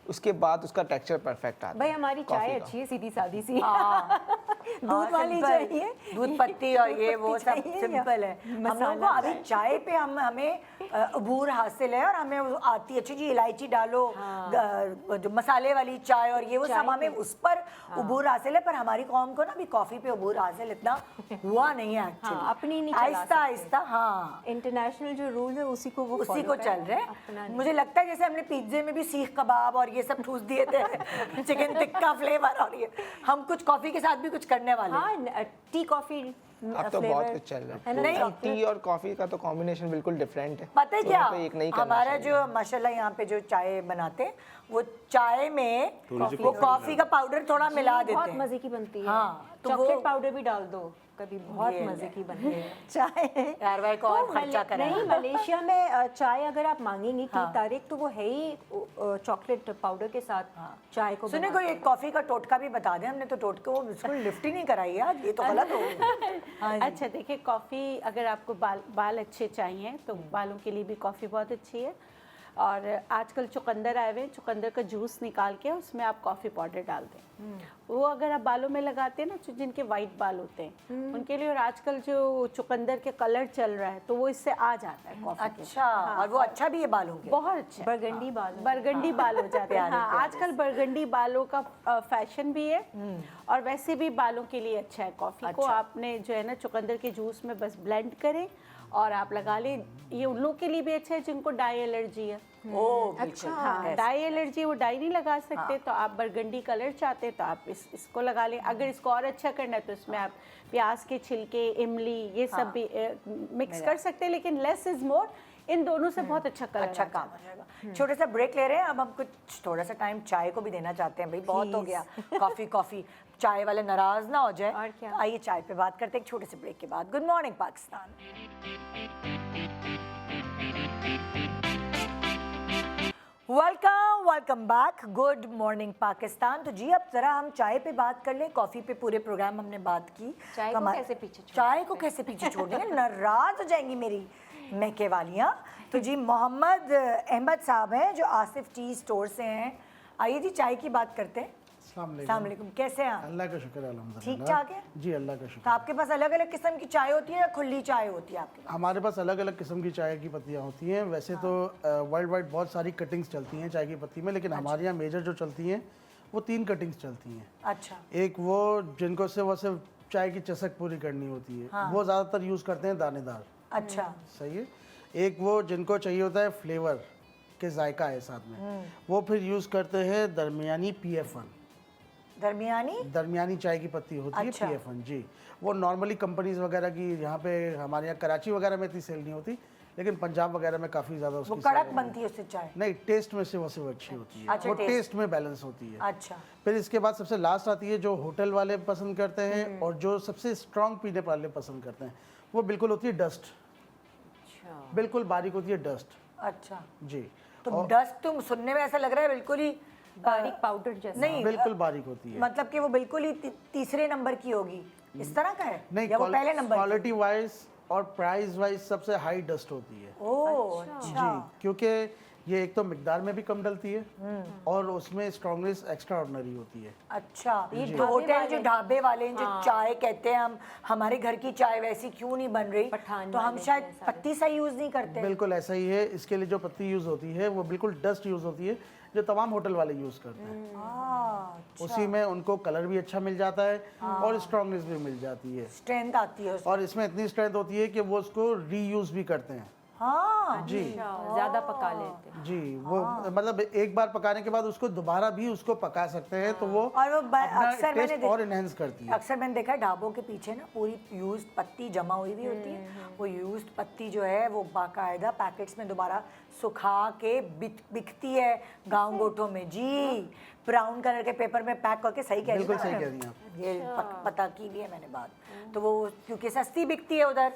उसके बाद उसका टेक्सचर परफेक्ट आता है। भाई हमारी चाय कॉफ़ी का। अच्छी है, सीधी सादी सी। दूध वाली simple, चाहिए, दूध पत्ती और ये दूध वो पत्ती सब चाहिए या सिंपल है। हम लोगों को मसाला अभी चाय पे हमें अबूर हासिल है और हमें वो आती है, अच्छी जी इलायची डालो, जो मसाले वाली चाय और ये वो सब हमें उस पर अबूर हासिल है, पर हमारी कौम को ना अभी कॉफी पे अबूर हासिल इतना हुआ नहीं है एक्चुअली। अपनी नहीं चला आहिस्ता आहिस्ता, हाँ इंटरनेशनल जो रूल है उसी को वो उसी follow को करें, चल रहे अपना हैं। नहीं। मुझे लगता है जैसे हमने पिज्जे में भी सीख कबाब और ये सब ठूस दिए थे चिकन टिक्का फ्लेवर, और ये हम कुछ कॉफी के साथ भी कुछ करने वाले हैं। हाँ टी कॉफी अब तो बहुत कुछ चल रहा है। नहीं, टी और कॉफी का तो कॉम्बिनेशन बिल्कुल डिफरेंट है। पता है तो क्या, यहाँ पे एक नहीं करना हमारा चाहिए। जो माशाल्लाह यहाँ पे जो चाय बनाते हैं वो चाय में थोड़ी सी वो कॉफी कॉफी का पाउडर थोड़ा मिला देते बहुत हैं। मजे की बनती है। हाँ, तो चॉकलेट वो- पाउडर भी डाल दो कभी, बहुत ये मजे ले। की बनती है चाय। यार भाई को और तो खर्चा करें। नहीं, मलेशिया में चाय अगर आप मांगेंगी की हाँ। तारीख तो वो है ही चॉकलेट पाउडर के साथ चाय को सुने बनाते कोई एक कॉफी का टोटका भी बता दें, हमने तो टोटके वो बिल्कुल लिफ्ट ही नहीं कराई यार, ये तो गलत हो गया। हाँ जी। अच्छा देखिए, कॉफ़ी अगर आपको बाल अच्छे चाहिए तो बालों के लिए भी कॉफ़ी बहुत अच्छी है। और आजकल चुकंदर आए हुए हैं, चुकंदर का जूस निकाल के उसमें आप कॉफ़ी पाउडर डाल दें, वो अगर आप बालों में लगाते हैं ना, जो जिनके वाइट बाल होते हैं उनके लिए, और आजकल जो चुकंदर के कलर चल रहा है तो वो इससे आ जाता है कॉफ़ी के। अच्छा, और वो अच्छा भी है बालों के। बहुत अच्छा है। बरगंडी बाल बरगंडी बाल हो जाते हैं। प्यारे, हाँ, प्यारे आजकल बरगंडी बालों का फैशन भी है और वैसे भी बालों के लिए अच्छा है। कॉफ़ी को अच्छा। आपने जो है ना चुकंदर के जूस में बस ब्लेंड करें और आप लगा लें। ये उन लोगों के लिए भी अच्छा है जिनको डाई एलर्जी है। ओह अच्छा, हाँ, डाई एलर्जी, वो डाई नहीं लगा सकते तो आप बरगंडी कलर चाहते तो आप इसको लगा लें। अगर इसको और अच्छा करना है तो इसमें आप प्याज के छिलके, इमली, ये सब भी मिक्स कर सकते हैं, लेकिन लेस इज मोर। इन दोनों से बहुत अच्छा कलर अच्छा काम हो जाएगा। छोटे सा ब्रेक ले रहे हैं, अब हम कुछ थोड़ा सा टाइम चाय को भी देना चाहते हैं भाई, बहुत हो गया कॉफी चाय वाले नाराज ना हो जाए। और क्या। तो आइए चाय पे बात करते हैं एक छोटे से ब्रेक के बाद। Good morning Pakistan. Welcome back, good morning Pakistan. तो जी अब जरा हम चाय पे बात कर लें, कॉफ़ी पे पूरे प्रोग्राम हमने बात की। चाय तो को हमारे- कैसे पीछे छोड़ चाय को कैसे पीछे छोड़ देंगे, नाराज हो जाएंगी मेरी मैके वालियाँ। तो जी मोहम्मद अहमद साहब हैं जो आसिफ टी स्टोर से हैं। आइए जी चाय की बात करते हैं। अस्सलाम वालेकुम, कैसे हैं आप? अल्लाह का शुक्र है, अल्हम्दुलिल्लाह। ठीक ठाक है? जी अल्लाह का तो शुक्र। आपके पास अलग अलग किस्म की चाय होती है या खुली चाय होती है आपके पास? हमारे पास अलग अलग किस्म की चाय की पत्तियाँ होती हैं। वैसे तो वर्ल्ड वाइड बहुत सारी कटिंग्स चलती हैं चाय की पत्ती में, लेकिन हमारे यहाँ मेजर जो चलती हैं वो 3 कटिंग्स चलती हैं। अच्छा, एक वो जिनको से वो सिर्फ चाय की चसक पूरी करनी होती है, वो ज़्यादातर यूज़ करते हैं दानेदार। अच्छा, सही है। एक वो जिनको चाहिए होता है फ्लेवर के जायका है साथ में, वो फिर यूज़ करते हैं दरमियानी PF1। दरमियानी चाय की पत्ती होती है अच्छा। PF1 जी। वो नॉर्मली कंपनीज वगैरह की, यहाँ पे हमारे यहाँ कराची वगैरह में इतनी सेल नहीं होती, लेकिन पंजाब वगैरह में काफ़ी ज़्यादा वो उसकी कड़क सेल बनती है उससे चाय। नहीं, टेस्ट में से वो सिर्फ अच्छी होती है। अच्छा, वो टेस्ट। टेस्ट में बैलेंस होती है। अच्छा, फिर इसके बाद सबसे लास्ट आती है जो होटल वाले पसंद करते हैं और जो सबसे स्ट्रॉन्ग पीने वाले पसंद करते हैं, वो बिल्कुल होती है डस्ट। बिल्कुल बारीक होती है डस्ट अच्छा। जी। तो डस्ट तुम सुनने में ऐसा लग रहा है बिल्कुल ही बारीक पाउडर जैसा। नहीं, बिल्कुल बारीक होती है। मतलब कि वो बिल्कुल ही तीसरे नंबर की होगी, इस तरह का है नहीं, या वो पहले नंबर की? क्वालिटी वाइज और प्राइस वाइज सबसे हाई डस्ट होती है ओह अच्छा, जी, क्योंकि ये एक तो मिकदार में भी कम डलती है और उसमें स्ट्रॉन्गनेस एक्स्ट्रा ऑर्डिनरी होती है। अच्छा। ये तो ढाबे होटल जो वाले- ढाबे वाले हैं, जो चाय कहते हैं हम, हमारे घर की चाय वैसी क्यों नहीं बन रही, पठान तो हम वाले शायद हैं सारे। पत्ती सा यूज नहीं करते। बिल्कुल ऐसा ही है। इसके लिए जो पत्ती यूज़ होती है वो बिल्कुल डस्ट यूज़ होती है, जो तमाम होटल वाले यूज़ करते हैं। उसी में उनको कलर भी अच्छा मिल जाता है और स्ट्रॉन्गनेस भी मिल जाती है। स्ट्रेंथ आती है उसमें। और इसमें इतनी स्ट्रेंथ होती है कि वो उसको रीयूज़ भी करते हैं। हाँ जी ज्यादा पका लेते हैं। जी, वो मतलब एक बार पकाने के बाद उसको दोबारा भी उसको पका सकते हैं, तो वो और वो अपना अक्सर मैंने टेस्ट और इनहेंस करती है। अक्सर मैंने देखा है ढाबों के पीछे ना पूरी यूज्ड पत्ती जमा हुई भी होती है। वो यूज्ड पत्ती जो है वो बाकायदा पैकेट्स में दोबारा सुखा के बिकती है गांव गोठों में जी, ब्राउन कलर के पेपर में पैक करके। सही कह रही बिल्कुल हूँ सही ना? कह रही हैं आप। ये पता की भी है मैंने बात। तो वो क्योंकि सस्ती बिकती है उधर,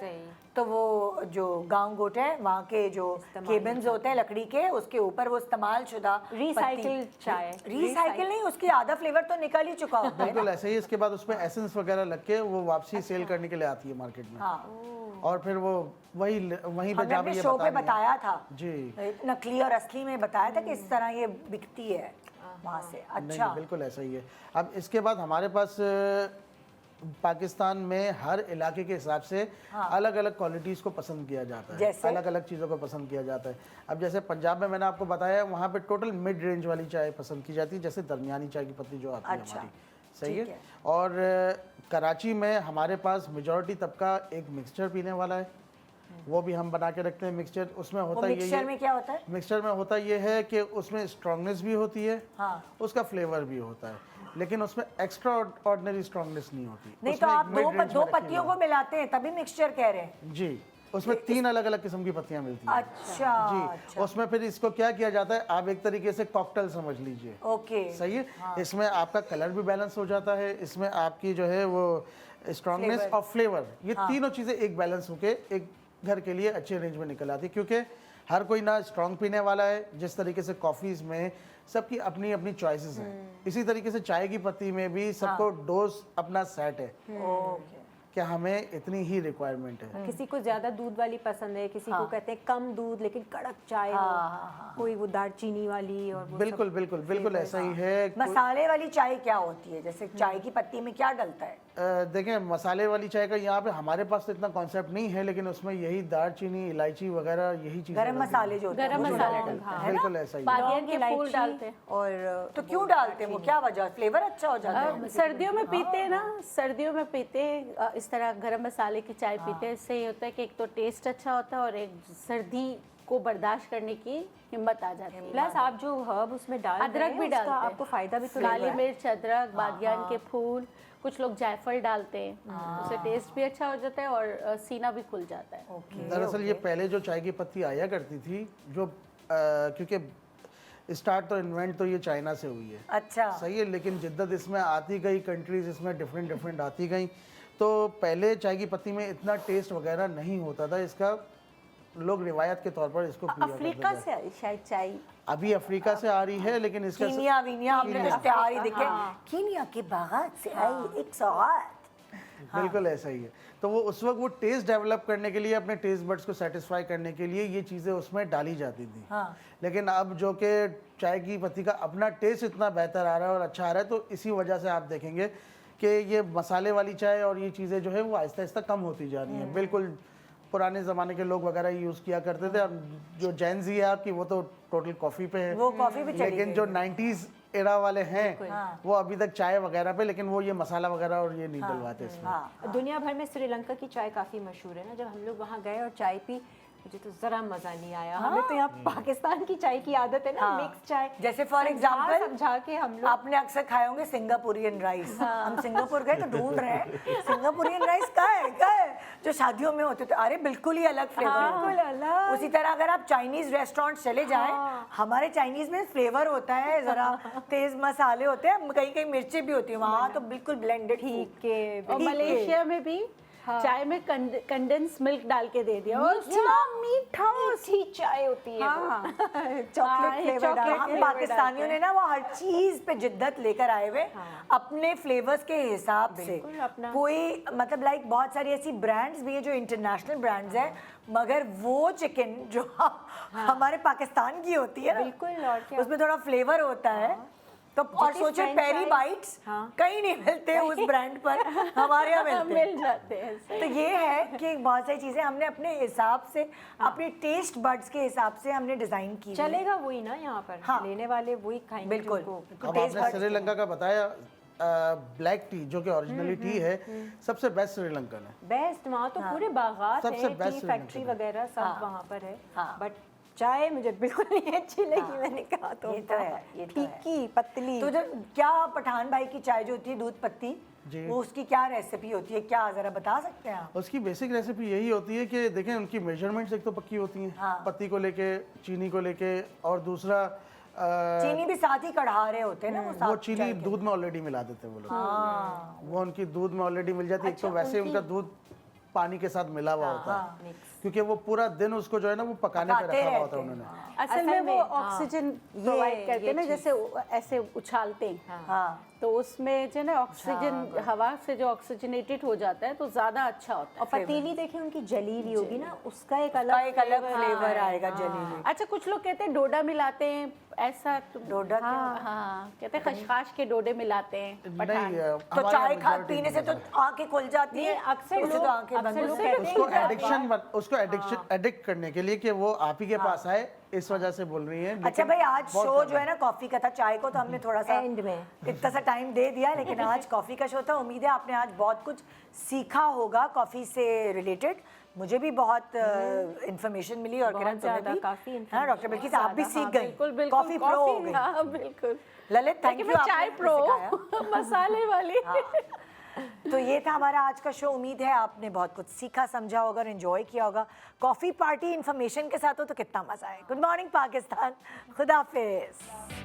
तो वो जो गांव गोट है वहाँ के जो केबिन्स होते हैं लकड़ी के, उसके ऊपर वो इस्तेमाल शुदा रिसाइकिल चाय। रिसाइकिल नहीं, उसकी आधा फ्लेवर तो निकल ही चुका होता है बिल्कुल ना। ऐसे ही। इसके बाद उसमें एसेंस वगैरह लग के वो वापसी सेल करने के लिए आती है मार्केट में। हाँ, और फिर वो वहीं पे हमने जहाँ अपने पे ये शो पे बता बताया था जी। नकली और असली में बताया था कि इस तरह ये बिकती है वहाँ से। नहीं, अच्छा, बिल्कुल ऐसा ही है। अब इसके बाद हमारे पास पाकिस्तान में हर इलाके के हिसाब से अलग अलग क्वालिटीज़ को पसंद किया जाता है, जैसे? अलग अलग चीज़ों को पसंद किया जाता है। अब जैसे पंजाब में मैंने आपको बताया, वहाँ पे टोटल मिड रेंज वाली चाय पसंद की जाती है, जैसे दरमियानी चाय की पत्ती जो आती है अच्छा, हमारी, सही ठीक है। है। और कराची में हमारे पास मेजॉरिटी तबका एक मिक्सचर पीने वाला है, वो भी हम बना के रखते हैं मिक्सचर। उसमें वो होता ये मिक्सचर में क्या होता है? मिक्सचर में होता ये है कि उसमें स्ट्रांगनेस भी होती है, हाँ। उसका फ्लेवर भी होता है, लेकिन उसमें एक्स्ट्रा ऑर्डिनरी स्ट्रांगनेस नहीं होती। नहीं तो उसमें आप एक mid range दो में रखी पत्तियों हुई को मिलाते हैं तभी मिक्सचर कह रहे हैं? है। जी, उसमें 3 अलग अलग किस्म की पत्तियां मिलती हैं। अच्छा जी, अच्छा, उसमें फिर इसको क्या किया जाता है, आप एक तरीके से कॉकटेल समझ लीजिए, ओके। सही है। इसमें आपका कलर भी बैलेंस हो जाता है, इसमें आपकी जो है वो स्ट्रांगनेस और फ्लेवर, ये तीनों चीज़ें एक बैलेंस होके एक घर के लिए अच्छे रेंज में निकल आती है। क्योंकि हर कोई ना स्ट्रांग पीने वाला है, जिस तरीके से कॉफ़ीज़ में सबकी अपनी अपनी चॉइसेस हैं, इसी तरीके से चाय की पत्ती में भी सबको डोज अपना सेट है कि हमें इतनी ही रिक्वायरमेंट है। किसी को ज्यादा दूध वाली पसंद है, किसी को कहते हैं कम दूध लेकिन कड़क चाय हो, कोई वो दालचीनी वाली, और वो बिल्कुल बिल्कुल बिल्कुल ऐसा ही है। मसाले वाली चाय क्या होती है? जैसे चाय की पत्ती में क्या डलता है? देखें, मसाले वाली चाय का यहाँ पे हमारे पास तो इतना कॉन्सेप्ट नहीं है, लेकिन उसमें यही दालचीनी, इलायची वगैरह यही चीज़ें गरम मसाले जो होते हैं गरम वो मसाले डालते डलते हैं, हैं। बिल्कुल ऐसा ही है। बादियान के इलायची फूल डालते हैं। और तो क्यों डालते हैं वो? क्या वजह? फ्लेवर अच्छा हो जाता है? सर्दियों में पीते हैं ना, सर्दियों में पीते हैं इस तरह गरम मसाले की चाय पीते हैं। इससे ये होता है कि एक तो टेस्ट अच्छा होता है और एक सर्दी को बर्दाश्त करने की हिम्मत आ जाती है। प्लस आप जो हर्ब उसमें डाल अदरक रहे हैं, भी उसका डालते हैं, आपको फायदा भी तो काली लग रहा है। मिर्च, अदरक, बादियान के फूल, कुछ लोग जायफल डालते हैं, उससे टेस्ट भी अच्छा हो जाता है और सीना भी खुल जाता है। दरअसल ये पहले जो चाय की पत्ती आया करती थी, जो क्योंकि स्टार्ट तो इन्वेंट तो ये चाइना से हुई है, अच्छा, सही है, लेकिन जिद्दत इसमें आती गई, कंट्रीज इसमें डिफरेंट डिफरेंट आती गई। तो पहले चाय की पत्ती में इतना टेस्ट वगैरह नहीं होता था, इसका लोग रिवायत के तौर पर इसको पिया अफ्रीका करते थे। से आई शायद चाय। अभी अफ्रीका से आ रही है, लेकिन इसका कीनिया वीनिया हमने इश्तिहार ही देखे, कीनिया के बागात से आई एक सौगात। बिल्कुल ऐसा ही है। तो वो उस वक्त वो टेस्ट डेवलप करने के लिए, अपने टेस्ट बड्स को सेटिस्फाई करने के लिए ये चीज़ें उसमें डाली जाती थी। लेकिन अब जो कि चाय की पत्ती का अपना टेस्ट इतना बेहतर आ रहा है और अच्छा आ रहा है, तो इसी वजह से आप देखेंगे कि ये मसाले वाली चाय और ये चीज़ें जो है वो आहिस्ता आहिस्ता कम होती जा रही हैं। बिल्कुल पुराने ज़माने के लोग वगैरह यूज़ किया करते थे। अब जो जेन ज़ी है आपकी, वो तो टोटल कॉफ़ी पे है, वो कॉफी भी चली लेकिन गई जो 90s एरा वाले हैं वो अभी तक चाय वगैरह पे, लेकिन वो ये मसाला वगैरह और ये नहीं डलवाते इसमें। दुनिया भर में श्रीलंका की चाय काफ़ी मशहूर है ना। जब हम लोग वहाँ गए और चाय पी, मुझे तो ज़रा मज़ा नहीं आया। हमें तो यहाँ पाकिस्तान की चाय की आदत है ना, मिक्स चाय। जैसे फॉर एग्जाम्पल समझा के हम लोग, आपने अक्सर खाए होंगे सिंगापुरियन राइस। हम सिंगापुर गए तो ढूंढ रहे हैं सिंगापुरियन राइस कहाँ है जो शादियों में होते थे। अरे बिल्कुल ही अलग फ्लेवर, बिल्कुल अलग। उसी तरह अगर आप चाइनीज रेस्टोरेंट चले जाएं, हमारे चाइनीज में फ्लेवर होता है, जरा तेज मसाले होते हैं, कहीं कहीं मिर्ची भी होती है, वहाँ तो बिल्कुल ब्लेंडेड। ठीक है। और मलेशिया में भी चाय में कंडेंस मिल्क डाल के दे दिया और इतना मीठा मीठी चाय होती है हाँ। चॉकलेट फ्लेवर डाल हम के। पाकिस्तानियों ने ना वो हर चीज पे जिद्दत लेकर आए हुए अपने फ्लेवर्स के हिसाब से। अपना। कोई मतलब लाइक बहुत सारी ऐसी ब्रांड्स भी है जो इंटरनेशनल ब्रांड्स हैं, मगर वो चिकन जो हमारे पाकिस्तान की होती है ना, बिल्कुल, और क्या। उसमें थोड़ा फ्लेवर होता है। तो और जितनी सोचे French पेरी fries, बाइट्स कहीं नहीं मिलते उस ब्रांड पर, हमारे यहाँ मिलते हैं। मिल जाते हैं। तो ये है कि बहुत सारी चीज़ें हमने अपने हिसाब से, अपने टेस्ट बड्स के हिसाब से हमने डिज़ाइन की हुई है। चलेगा वही ना यहाँ पर, हाँ। लेने वाले वही खाएंगे। बिल्कुल। जिनको- अब आपने श्रीलंका का बताया, ब्लैक टी जो कि ओरिजिनली टी है, सबसे बेस्ट श्रीलंकन है। बेस्ट, वहाँ तो पूरे बागात सबसे हैं, best टी फैक्ट्री श्रीलंका वगैरह सब वहाँ पर है। बट चाय मुझे बिल्कुल नहीं अच्छी लगी। मैंने कहा तो ये तो है, ये तो है। फीकी पतली। तो जो क्या पठान भाई की चाय जो होती है दूध पत्ती, जी। वो उसकी क्या रेसिपी होती है, क्या जरा बता सकते हैं आप? उसकी बेसिक रेसिपी यही होती है कि देखें, उनकी मेजरमेंट्स एक तो पक्की होती हैं, पत्ती को लेके, चीनी को लेके, और दूसरा चीनी भी साथ ही कढ़ा रहे होते हैं ना, वो वो साथ चीनी चाय के। दूध में ऑलरेडी मिला देते हैं वो लोग। वो उनकी दूध में ऑलरेडी मिल जाती है। एक तो वैसे उनका दूध पानी के साथ मिला हुआ होता है, क्योंकि वो पूरा दिन उसको जो है ना वो पकाने पे पकाते रखा हुआ होता रहते है हैं। उन्होंने। असल में वो हाँ, ऑक्सीजन ये- प्रोवाइड करते ये हैं ना, चीज़। जैसे ऐसे उछालते हैं, हाँ तो उसमें जो है ना ऑक्सीजन, हवा से जो ऑक्सीजनेटेड हो जाता है तो ज़्यादा अच्छा होता और है। पतीली देखिए उनकी जली हुई होगी ना, उसका एक का अलग एक अलग फ्लेवर आएगा जली में। अच्छा, कुछ लोग कहते हैं डोडा मिलाते हैं, ऐसा डोडा क्या? हाँ, कहते हैं खशखाश के डोडे मिलाते हैं पठान। नहीं तो हमारे चाय यहाँ खा majority पीने से तो आंखें खुल जाती है, अक्सर उससे तो लोग- आंखें बंद अक्सर हो लोग जाती हैं। कहते हैं उसको एडिक्ट करने के लिए कि वो आप ही के पास आए, इस वजह से बोल रही है। अच्छा लेकिन भाई, आज बहुत शो कम जो है ना कॉफी का था, चाय को तो हमने थोड़ा सा एंड में इतना सा टाइम दे दिया, लेकिन आज कॉफी का शो था। उम्मीद है आपने आज बहुत कुछ सीखा होगा कॉफी से रिलेटेड। मुझे भी बहुत इंफॉर्मेशन मिली और बहुत किरण तुम्हें ज़्यादा, भी। काफ़ी हाँ डॉक्टर बिल्किस, आप भी सीख गई, बिल्कुल बिल्कुल, कॉफी प्रो हो गई। हाँ बिल्कुल। ललित, थैंक लेकिन यू, मैं चाय आपने प्रो सिखाया। मसाले वाली। तो ये था हमारा आज का शो। उम्मीद है आपने बहुत कुछ सीखा, समझा होगा और एंजॉय किया होगा। कॉफी पार्टी इन्फॉर्मेशन के साथ हो तो कितना मजा है। गुड मॉर्निंग पाकिस्तान, खुदा हाफिज।